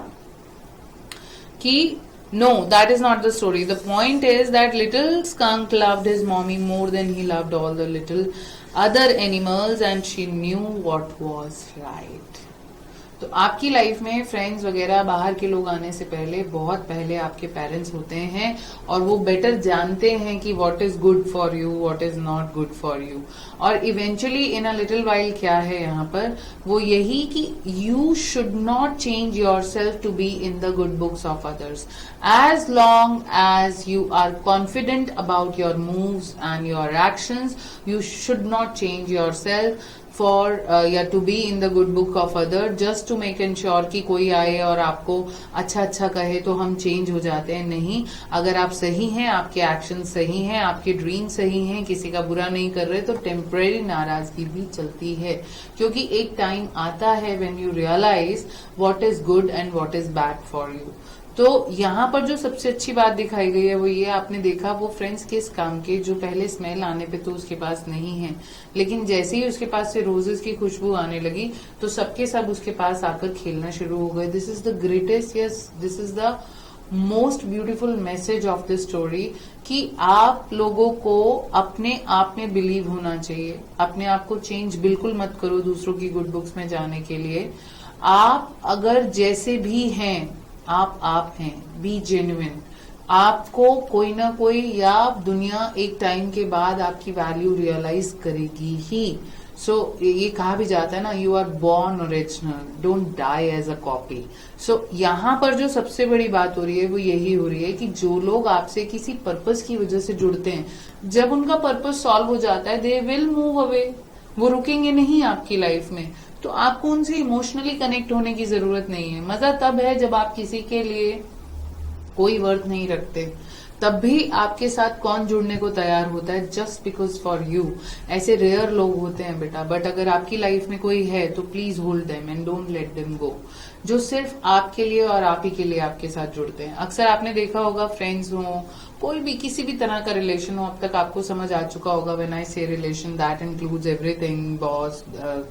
[SPEAKER 1] कि no, that is not the story. The point is that little skunk loved his mommy more than he loved all the little other animals, and she knew what was right. तो आपकी life में friends वगैरह बाहर के लोग आने से पहले, बहुत पहले आपके पेरेंट्स होते हैं, और वो बेटर जानते हैं कि what is good for you, what is not good for you. और eventually in a little while क्या है यहाँ पर, वो यही कि you should not change yourself to be in the good books of others. As long as you are confident about your moves and your actions, you should not change yourself या to be in the good book of other just to make ensure कि कोई आए और आपको अच्छा अच्छा कहे तो हम चेंज हो जाते हैं. नहीं, अगर आप सही हैं, आपके एक्शन सही हैं, आपके ड्रीम सही हैं, किसी का बुरा नहीं कर रहे, तो टेम्परेरी नाराजगी भी चलती है, क्योंकि एक टाइम आता है when you realize what is good and what is bad for you. तो यहाँ पर जो सबसे अच्छी बात दिखाई गई है वो ये, आपने देखा वो फ्रेंड्स किस काम के, जो पहले स्मेल आने पे तो उसके पास नहीं है, लेकिन जैसे ही उसके पास से रोजेस की खुशबू आने लगी तो सबके सब उसके पास आकर खेलना शुरू हो गए. This is the greatest, yes this is the most beautiful message of this story कि आप लोगों को अपने आप में बिलीव होना चाहिए. अपने आप को चेंज बिल्कुल मत करो दूसरों की गुड बुक्स में जाने के लिए. आप अगर जैसे भी हैं, आप हैं, बी जेन्युइन. आपको कोई ना कोई, या दुनिया एक टाइम के बाद आपकी वैल्यू रियलाइज करेगी ही. सो ये कहा भी जाता है ना, you are born original, don't die as a copy. So यहाँ पर जो सबसे बड़ी बात हो रही है वो यही हो रही है कि जो लोग आपसे किसी पर्पस की वजह से जुड़ते हैं, जब उनका पर्पस सॉल्व हो जाता है, दे विल मूव अवे. वो रुकेंगे नहीं आपकी लाइफ में. तो आपको उनसे इमोशनली कनेक्ट होने की जरूरत नहीं है. मजा तब है जब आप किसी के लिए कोई वर्थ नहीं रखते, तब भी आपके साथ कौन जुड़ने को तैयार होता है, जस्ट बिकॉज फॉर यू. ऐसे रेयर लोग होते हैं बेटा, बट अगर आपकी लाइफ में कोई है तो please hold them and don't let them go, जो सिर्फ आपके लिए और आप ही के लिए आपके साथ जुड़ते हैं. अक्सर आपने देखा होगा, फ्रेंड्स हो, कोई भी किसी भी तरह का रिलेशन हो, अब तक आपको समझ आ चुका होगा, व्हेन आई से relation that includes everything, boss,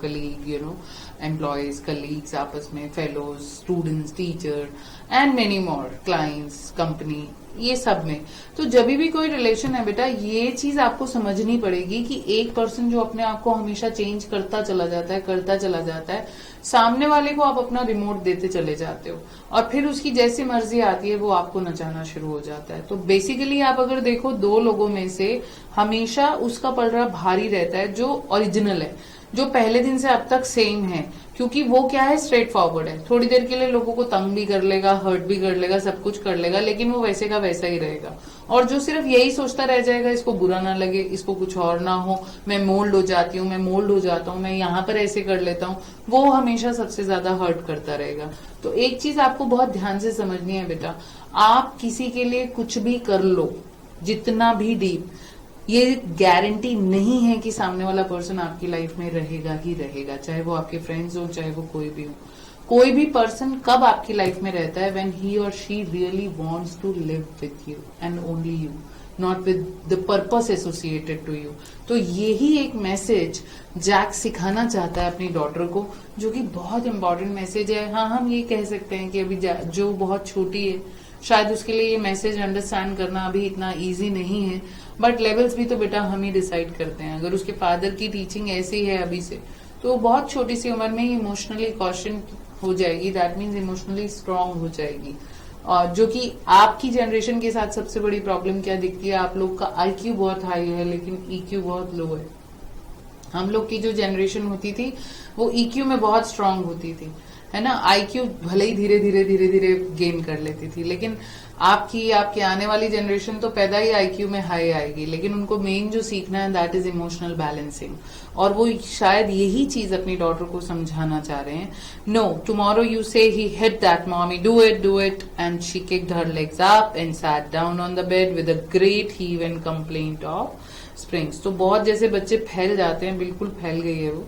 [SPEAKER 1] colleague, you know, employees, colleagues आपस में, fellows, students, teacher and many more, clients, company, ये सब में. तो जब भी कोई रिलेशन है बेटा, ये चीज आपको समझनी पड़ेगी कि एक पर्सन जो अपने आप को हमेशा चेंज करता चला जाता है, सामने वाले को आप अपना रिमोट देते चले जाते हो, और फिर उसकी जैसी मर्जी आती है वो आपको नचाना शुरू हो जाता है. तो बेसिकली आप अगर देखो, दो लोगों में से हमेशा उसका पलड़ा भारी रहता है जो ओरिजिनल है, जो पहले दिन से अब तक सेम है, क्योंकि वो क्या है, स्ट्रेट फॉरवर्ड है. थोड़ी देर के लिए लोगों को तंग भी कर लेगा, हर्ट भी कर लेगा, सब कुछ कर लेगा, लेकिन वो वैसे का वैसा ही रहेगा. और जो सिर्फ यही सोचता रह जाएगा, इसको बुरा ना लगे, इसको कुछ और ना हो, मैं मोल्ड हो जाती हूँ, मैं मोल्ड हो जाता हूँ, मैं यहाँ पर ऐसे कर लेता हूँ, वो हमेशा सबसे ज्यादा हर्ट करता रहेगा. तो एक चीज आपको बहुत ध्यान से समझनी है बेटा, आप किसी के लिए कुछ भी कर लो, जितना भी डीप, ये गारंटी नहीं है कि सामने वाला पर्सन आपकी लाइफ में रहेगा ही रहेगा, चाहे वो आपके फ्रेंड्स हो, चाहे वो कोई भी हो. कोई भी पर्सन कब आपकी लाइफ में रहता है when he or she really wants to live with you and only you, not with the purpose associated to you. तो यही एक मैसेज जैक सिखाना चाहता है अपनी डॉटर को, जो कि बहुत इंपॉर्टेंट मैसेज है। हाँ, हम ये कह सकते हैं कि अभी जो बहुत छोटी है, शायद उसके लिए ये मैसेज अंडरस्टैंड करना अभी इतना इजी नहीं है, बट लेवल्स भी तो बेटा हम ही डिसाइड करते हैं। अगर उसके फादर की टीचिंग ऐसी है अभी से, तो वो बहुत छोटी सी उम्र में ही इमोशनली कॉशन हो जाएगी, दैट मीन्स इमोशनली स्ट्रांग हो जाएगी। और जो कि आपकी जनरेशन के साथ सबसे बड़ी प्रॉब्लम क्या दिखती है, आप लोग का आईक्यू बहुत हाई है लेकिन ईक्यू बहुत लो है। हम लोग की जो जनरेशन होती थी वो ईक्यू में बहुत स्ट्रांग होती थी, है ना। आईक्यू भले ही धीरे धीरे गेन कर लेती थी, लेकिन आपके आने वाली जनरेशन तो पैदा ही आईक्यू में हाई आएगी, लेकिन उनको मेन जो सीखना है दैट इज इमोशनल बैलेंसिंग। और वो शायद यही चीज अपनी डॉटर को समझाना चाह रहे हैं। No, tomorrow you say he hit that mommy, do it, and she kicked her legs up and sat down on the bed with a great heave and complaint of springs. तो बहुत जैसे बच्चे फैल जाते हैं, बिल्कुल फैल गई है वो,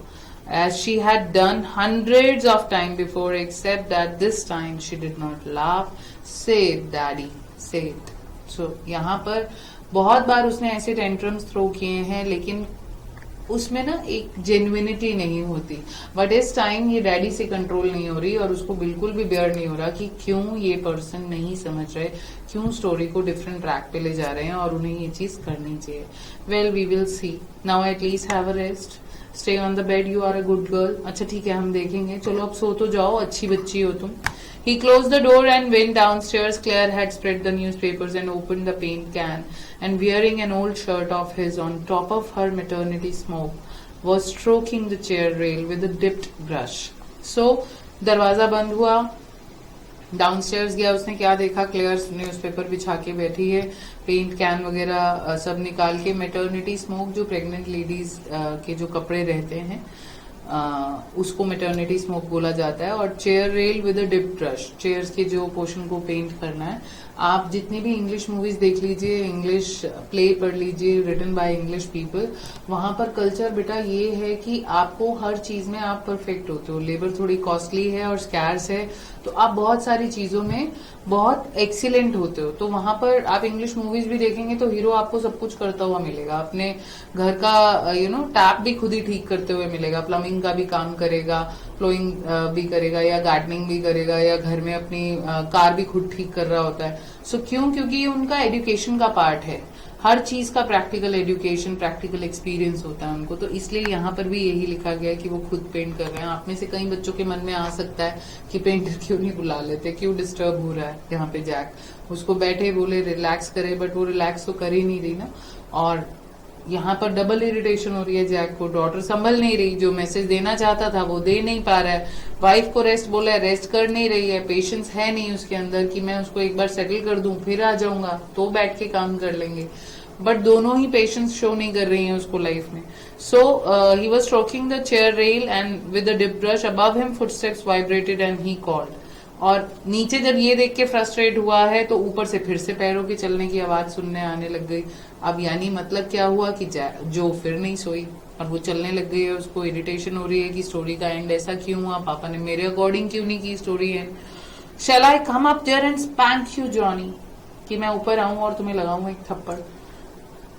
[SPEAKER 1] as she had done hundreds of times before, except that this time she did not laugh. Say it, daddy, say it. So यहाँ पर बहुत बार उसने ऐसे टेंट्रम्स थ्रो किए हैं, लेकिन उसमें ना एक जेन्युइनिटी नहीं होती। बट इस टाइम ये डैडी से कंट्रोल नहीं हो रही और उसको बिल्कुल भी बेयर नहीं हो रहा कि क्यों ये पर्सन नहीं समझ रहे, क्यों स्टोरी को डिफरेंट ट्रैक पे ले जा रहे हैं और उन्हें ये चीज करनी चाहिए। Well, we will see. Now at least have a rest, stay on the bed, you are a good girl. अच्छा ठीक है, हम देखेंगे, चलो अब सो तो जाओ, अच्छी बच्ची हो तुम। He closed the door and went downstairs. Claire had spread the newspapers and opened the paint can, and wearing an old shirt of his on top of her maternity smock, was stroking the chair rail with a dipped brush. So, दरवाजा बंद हुआ, downstairs गया, उसने क्या देखा, clear newspaper बिछा के बैठी है, पेंट कैन वगैरह सब निकाल के। मैटरनिटी स्मोक जो प्रेग्नेंट लेडीज के जो कपड़े रहते हैं उसको मैटरनिटी स्मोक बोला जाता है। और chair rail with a dip brush, chairs के जो पोर्शन को पेंट करना है। आप जितनी भी इंग्लिश मूवीज देख लीजिए, इंग्लिश प्ले पढ़ लीजिए रिटन बाय इंग्लिश पीपल, वहां पर कल्चर बेटा ये है कि आपको हर चीज में आप परफेक्ट होते हो। लेबर थोड़ी कॉस्टली है और स्कैर्स है, तो आप बहुत सारी चीजों में बहुत एक्सीलेंट होते हो। तो वहां पर आप इंग्लिश मूवीज भी देखेंगे तो हीरो आपको सब कुछ करता हुआ मिलेगा, अपने घर का टैप भी खुद ही ठीक करते हुए मिलेगा, प्लम्बिंग का भी काम करेगा, फ्लोइंग भी करेगा, या गार्डनिंग भी करेगा, या घर में अपनी कार भी खुद ठीक कर रहा होता है। सो क्यों? क्योंकि ये उनका एजुकेशन का पार्ट है, हर चीज का प्रैक्टिकल एजुकेशन, प्रैक्टिकल एक्सपीरियंस होता है उनको। तो इसलिए यहाँ पर भी यही लिखा गया है कि वो खुद पेंट कर रहे हैं। आप में से कई बच्चों के मन में आ सकता है कि पेंटर क्यों नहीं बुला लेते, क्यों डिस्टर्ब हो रहा है यहाँ पे जैक। उसको बैठे बोले रिलैक्स करे, बट वो रिलैक्स तो कर ही नहीं रही ना। और यहाँ पर डबल इरिटेशन हो रही है जैक को, डॉटर संभल नहीं रही, जो मैसेज देना चाहता था वो दे नहीं पा रहा है, वाइफ को रेस्ट बोला है रेस्ट कर नहीं रही है, पेशेंस है नहीं उसके अंदर कि मैं उसको एक बार सेटल कर दूं फिर आ जाऊंगा तो बैठ के काम कर लेंगे। बट दोनों ही पेशेंस शो नहीं कर रही हैं उसको लाइफ में। So he was stroking the chair rail and with a dip brush above him footsteps vibrated and he called. और नीचे जब ये देख के फ्रस्ट्रेट हुआ है तो ऊपर से फिर से पैरों के चलने की आवाज सुनने आने लग गई। अब यानी मतलब क्या हुआ कि जो फिर नहीं सोई और वो चलने लग गई है। उसको इरिटेशन हो रही है कि स्टोरी का एंड ऐसा क्यों हुआ, पापा ने मेरे अकॉर्डिंग क्यों नहीं की story end. Shall I come up there and spank you Johnny, कि मैं ऊपर आऊं और तुम्हें लगाऊंगा एक थप्पड़।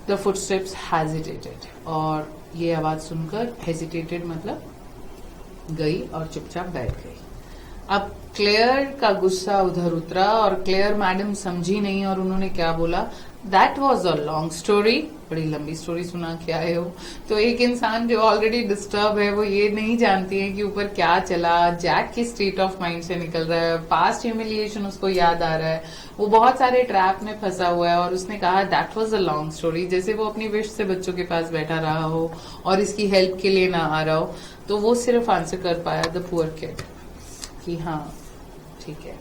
[SPEAKER 1] द फुटस्टेप्स हेजिटेटेड, और ये आवाज सुनकर हेजिटेटेड मतलब गई और चुपचाप बैठ गई। अब क्लेयर का गुस्सा उधर उतरा और क्लेयर मैडम समझी नहीं और उन्होंने क्या बोला, that was a long story, बड़ी लंबी स्टोरी सुना के आए हो। तो एक इंसान जो ऑलरेडी डिस्टर्ब है वो ये नहीं जानती है कि ऊपर क्या चला, जैक किस स्टेट ऑफ माइंड से निकल रहा है, पास्ट ह्यूमिलिएशन उसको याद आ रहा है, वो बहुत सारे ट्रैप में फंसा हुआ है। और उसने कहा that was a long story, जैसे वो अपनी विश से बच्चों के पास बैठा रहा हो और इसकी हेल्प के लिए ना आ रहा हो। तो वो सिर्फ आंसर कर पाया द पुअर किड कि हाँ ठीक है।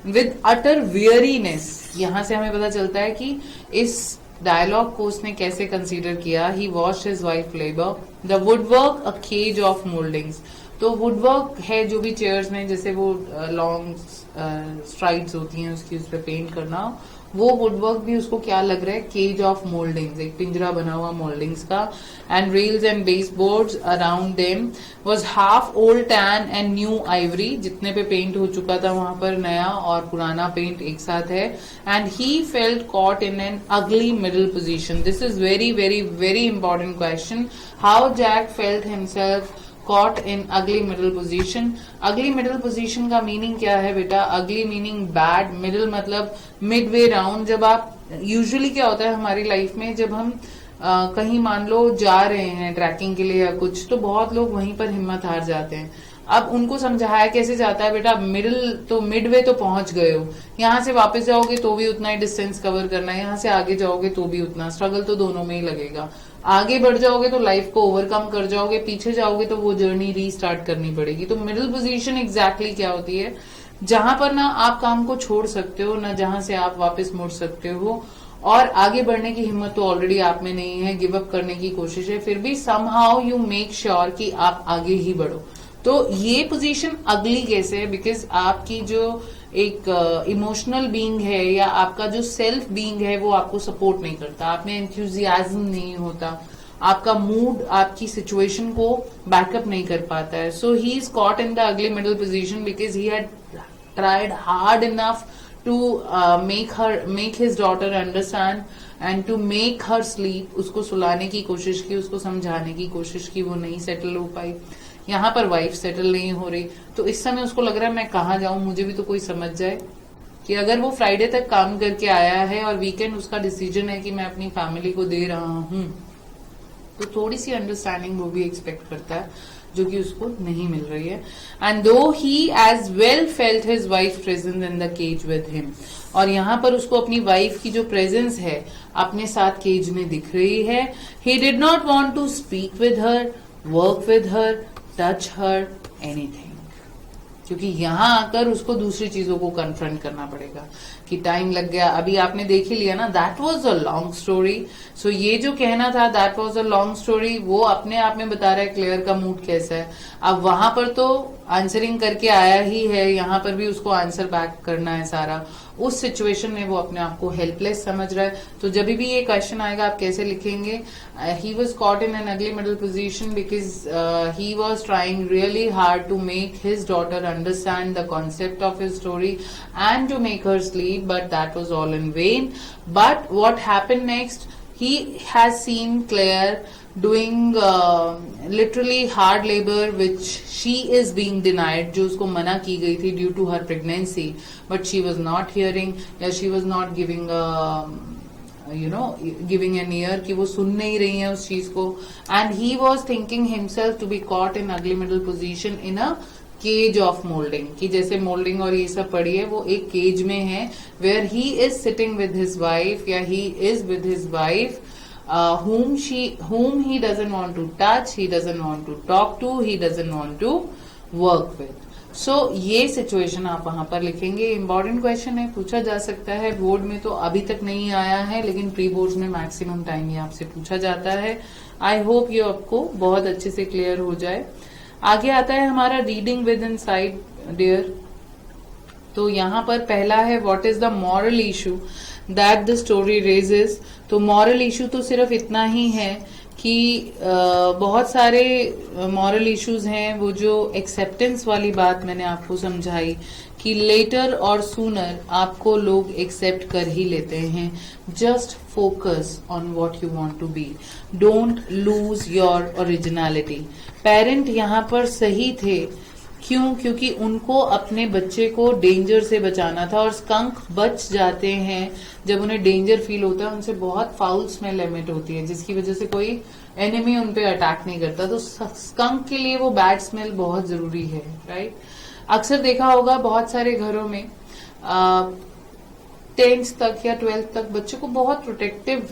[SPEAKER 1] विद अटर वियरीनेस, यहां से हमें पता चलता है कि इस डायलॉग को उसने कैसे कंसीडर किया। He washed his wife labour the woodwork a cage of mouldings. तो वुडवर्क है जो भी चेयर्स में, जैसे वो लॉन्ग स्ट्राइड्स होती हैं उसकी, उस पर पेंट करना, वो वुडवर्क भी उसको क्या लग रहा है, केज ऑफ मोल्डिंग्स, एक पिंजरा बना हुआ मोल्डिंग्स का. And rails and base boards around them was half old tan and new Ivory, जितने पे पेंट हो चुका था वहां पर नया और पुराना पेंट एक साथ है. And he felt caught in an ugly middle position. This is very very very important question. How Jack felt himself caught in ugly middle position. ugly middle position का मीनिंग क्या है बेटा? ugly मीनिंग बैड, middle मतलब midway round. जब आप usually क्या होता है हमारी लाइफ में, जब हम कहीं मान लो जा रहे हैं ट्रैकिंग के लिए या कुछ, तो बहुत लोग वहीं पर हिम्मत हार जाते हैं. अब उनको समझाया कैसे जाता है, बेटा मिडिल तो मिडवे तो पहुंच गए हो, यहाँ से वापस जाओगे तो भी उतना ही डिस्टेंस कवर करना है, यहाँ से आगे जाओगे तो भी उतना, स्ट्रगल तो दोनों में ही लगेगा. आगे बढ़ जाओगे तो लाइफ को ओवरकम कर जाओगे, पीछे जाओगे तो वो जर्नी रीस्टार्ट करनी पड़ेगी. तो मिडिल पोजीशन एग्जैक्टली क्या होती है? जहां पर ना आप काम को छोड़ सकते हो, ना जहां से आप वापस मुड़ सकते हो, और आगे बढ़ने की हिम्मत तो ऑलरेडी आप में नहीं है, गिव अप करने की कोशिश है, फिर भी समहाउ यू मेक श्योर कि आप आगे ही बढ़ो. तो ये पोजीशन अगली कैसे है? बिकॉज आपकी जो एक इमोशनल बीइंग है या आपका जो सेल्फ बीइंग है वो आपको सपोर्ट नहीं करता, आप में एंथुजियाज्म नहीं होता, आपका मूड आपकी सिचुएशन को बैकअप नहीं कर पाता है. So he is caught in the ugly middle position because he had tried hard enough to make his daughter understand and to make her sleep. उसको सुलाने की कोशिश की, उसको समझाने की कोशिश की, वो नहीं सेटल हो पाई. यहाँ पर वाइफ सेटल नहीं हो रही, तो इस समय उसको लग रहा है मैं कहाँ जाऊं, मुझे भी तो कोई समझ जाए. कि अगर वो फ्राइडे तक काम करके आया है और वीकेंड उसका डिसीजन है कि मैं अपनी फैमिली को दे रहा हूं, तो थोड़ी सी अंडरस्टैंडिंग वो भी एक्सपेक्ट करता है, जो कि उसको नहीं मिल रही है. And though he as well felt his wife presence in the cage with him. और यहाँ पर उसको अपनी वाइफ की जो प्रेजेंस है अपने साथ केज में दिख रही है. He did not want to speak with her, work with her, touch her, anything. क्योंकि यहाँ आकर उसको दूसरी चीजों को कन्फ्रंट करना पड़ेगा कि टाइम लग गया. अभी आपने देख ही लिया ना, that was a long story. So ये जो कहना था that was a long story, वो अपने आप में बता रहा है क्लेयर का मूड कैसा है. अब वहां पर तो आंसरिंग करके आया ही है, यहाँ पर भी उसको आंसर बैक करना है सारा. उस सिचुएशन में वो अपने आप को हेल्पलेस समझ रहा है. तो जब भी ये क्वेश्चन आएगा आप कैसे लिखेंगे? He was caught in an ugly middle position because he was trying really hard to make his daughter understand the concept of his story and to make her sleep, but that was all in vain. But what happen next? He has seen Claire doing literally hard labor which she is being denied, जो उसको मना की गई थी due to her pregnancy, but she was not hearing या she was not giving giving an ear, कि वो सुन नहीं रही है उस चीज को. And he was thinking himself to be caught in ugly middle position in a cage of moulding, कि जैसे मोल्डिंग और ये सब पड़ी है वो एक केज में है, where he is sitting with his wife या he is with his wife whom he doesn't want to touch, he doesn't want to talk to, he doesn't want to work with. So ये situation आप वहां पर लिखेंगे. Important question है, पूछा जा सकता है. बोर्ड में तो अभी तक नहीं आया है, लेकिन प्री बोर्ड्स में मैक्सिमम टाइम ये आपसे पूछा जाता है. आई होप ये आपको बहुत अच्छे से क्लियर हो जाए. आगे आता है हमारा reading within side dear. तो यहाँ पर पहला है what is the moral issue that the story raises. तो मॉरल इशू तो सिर्फ इतना ही है कि बहुत सारे मॉरल इश्यूज हैं. वो जो एक्सेप्टेंस वाली बात मैंने आपको समझाई कि लेटर और सूनर आपको लोग एक्सेप्ट कर ही लेते हैं. Just focus on what you want to be, don't lose your originality. Parent यहाँ पर सही थे. क्यों? क्योंकि उनको अपने बच्चे को डेंजर से बचाना था. और स्कंक बच जाते हैं जब उन्हें डेंजर फील होता है. उनसे बहुत फाउल स्मेल एमिट होती है जिसकी वजह से कोई एनिमी उन पे अटैक नहीं करता. तो स्कंक के लिए वो बैड स्मेल बहुत जरूरी है, राइट. अक्सर देखा होगा बहुत सारे घरों में 10th तक या 12th तक बच्चे को बहुत प्रोटेक्टिव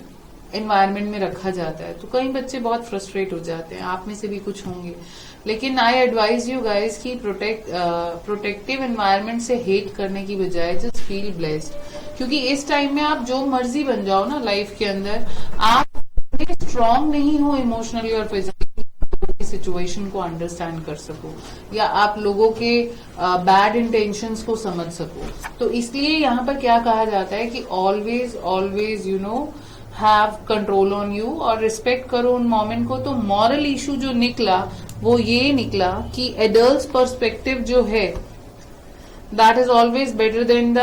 [SPEAKER 1] एनवायरनमेंट में रखा जाता है. तो कई बच्चे बहुत फ्रस्ट्रेट हो जाते हैं, आप में से भी कुछ होंगे. लेकिन आई एडवाइज यू गाइज की प्रोटेक्टिव एनवायरनमेंट से हेट करने की बजाय जस्ट फील ब्लेस्ड. क्योंकि इस टाइम में आप जो मर्जी बन जाओ ना लाइफ के अंदर, आप स्ट्रांग नहीं हो इमोशनली और फिजिकली सिचुएशन को अंडरस्टैंड कर सको या आप लोगों के बैड इंटेंशंस को समझ सको। तो इसलिए यहाँ पर क्या कहा जाता है कि always always you know have control on you और रिस्पेक्ट करो उन मोमेंट को। तो मॉरल इशू जो निकला वो ये निकला कि एडल्ट पर्सपेक्टिव जो है that is always better than the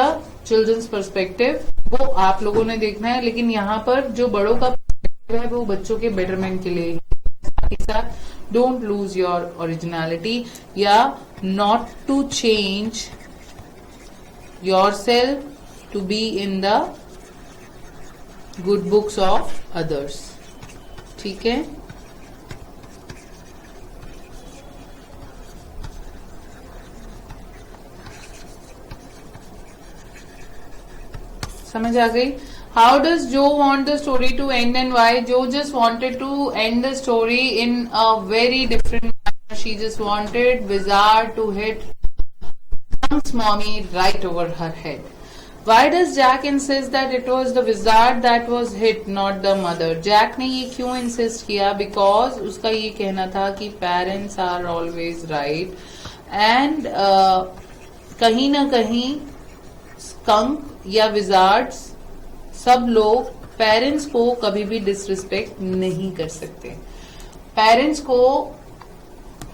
[SPEAKER 1] children's perspective, वो आप लोगों ने देखना है। लेकिन यहाँ पर जो बड़ों का पर्सपेक्टिव है वो बच्चों के बेटरमेंट के लिए, साथ ही साथ डोंट लूज योर ओरिजिनलिटी या not to change yourself to be in the good books of others. ठीक है, समझ आ गई? How does Jo want the story to end and why? Jo just wanted to end the story in a very different manner. She just wanted wizard to hit mommy right over her head. Why does Jack insist that it was the wizard that was hit, not the mother? Jack ने ये क्यों insist किया? Because उसका ये कहना था कि parents are always right and कहीं ना कहीं skunk या wizards सब लोग पेरेंट्स को कभी भी डिसरिस्पेक्ट नहीं कर सकते। पेरेंट्स को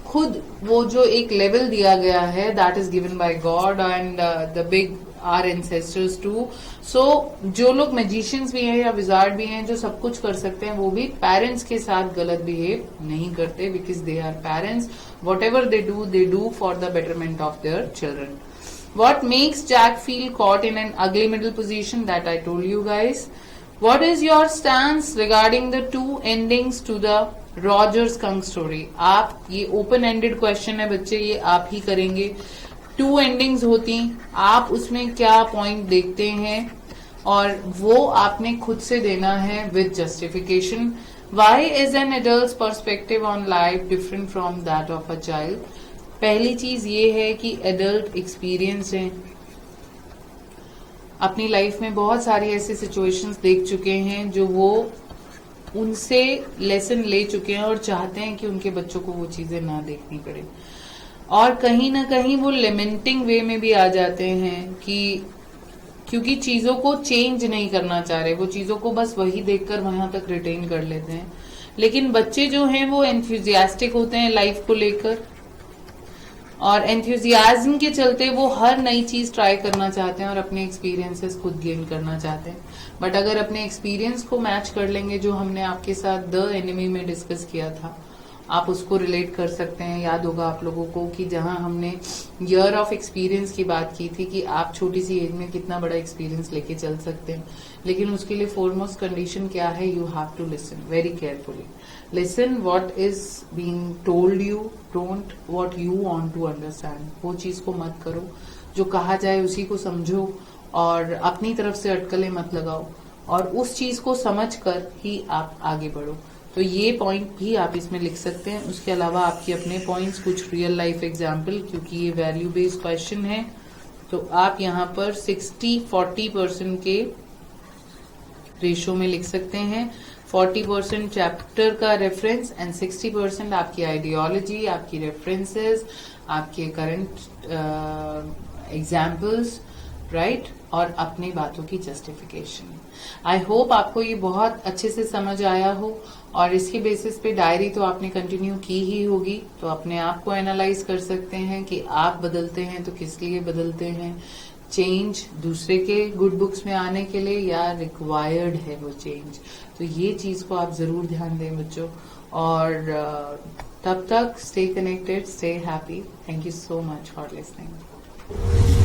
[SPEAKER 1] खुद वो जो एक लेवल दिया गया है that is given by God and the big are ancestors too. So जो लोग मैजिशियंस भी हैं या विजार्ड भी हैं जो सब कुछ कर सकते हैं वो भी पेरेंट्स के साथ गलत बिहेव नहीं करते because they are parents. Whatever they do for the betterment of their children. What makes Jack feel caught in an ugly middle position? That I told you guys. What is your stance regarding the two endings to the Roger Skunk story? आप ये open ended question है बच्चे, ये आप ही करेंगे। two endings होती, आप उसमें क्या point देखते हैं और वो आपने खुद से देना है with justification. Why is an adult's perspective on life different from that of a child? पहली चीज ये है कि एडल्ट एक्सपीरियंस है, अपनी लाइफ में बहुत सारी ऐसी सिचुएशंस देख चुके हैं जो वो उनसे लेसन ले चुके हैं और चाहते हैं कि उनके बच्चों को वो चीजें ना देखनी पड़े। और कहीं ना कहीं वो लेमेंटिंग वे में भी आ जाते हैं कि क्योंकि चीजों को चेंज नहीं करना चाह रहे, वो चीजों को बस वही देखकर वहां तक रिटेन कर लेते हैं। लेकिन बच्चे जो हैं वो एंथुजियास्टिक होते हैं लाइफ को लेकर और एंथुजियाज्म के चलते वो हर नई चीज ट्राई करना चाहते हैं और अपने एक्सपीरियंसेस खुद गेन करना चाहते हैं। बट अगर अपने एक्सपीरियंस को मैच कर लेंगे जो हमने आपके साथ द एनिमी में डिस्कस किया था, आप उसको रिलेट कर सकते हैं। याद होगा आप लोगों को कि जहां हमने ईयर ऑफ एक्सपीरियंस की बात की थी कि आप छोटी सी एज में कितना बड़ा एक्सपीरियंस लेके चल सकते हैं, लेकिन उसके लिए फोरमोस्ट कंडीशन क्या है? You have to listen very carefully. Listen what is being told you, don't what you want to understand. वो चीज को मत करो, जो कहा जाए उसी को समझो और अपनी तरफ से अटकलें मत लगाओ और उस चीज को समझकर ही आप आगे बढ़ो। तो ये पॉइंट भी आप इसमें लिख सकते हैं। उसके अलावा आपके अपने पॉइंट्स, कुछ रियल लाइफ एग्जाम्पल, क्योंकि ये वैल्यू बेस्ड क्वेश्चन है तो आप यहाँ पर 60-40% के रेशो में लिख सकते हैं। 40% चैप्टर का रेफरेंस एंड 60% आपकी आइडियोलॉजी, आपकी रेफरेंसेस, आपके करंट एग्जाम्पल्स, राइट, और अपनी बातों की जस्टिफिकेशन। आई होप आपको ये बहुत अच्छे से समझ आया हो और इसके बेसिस पे डायरी तो आपने कंटिन्यू की ही होगी, तो अपने आप को एनालाइज कर सकते हैं कि आप बदलते हैं तो किस लिए बदलते हैं। चेंज दूसरे के गुड बुक्स में आने के लिए या रिक्वायर्ड है वो चेंज? तो ये चीज को आप जरूर ध्यान दें बच्चों। और तब तक stay connected, stay happy. Thank you so much for listening.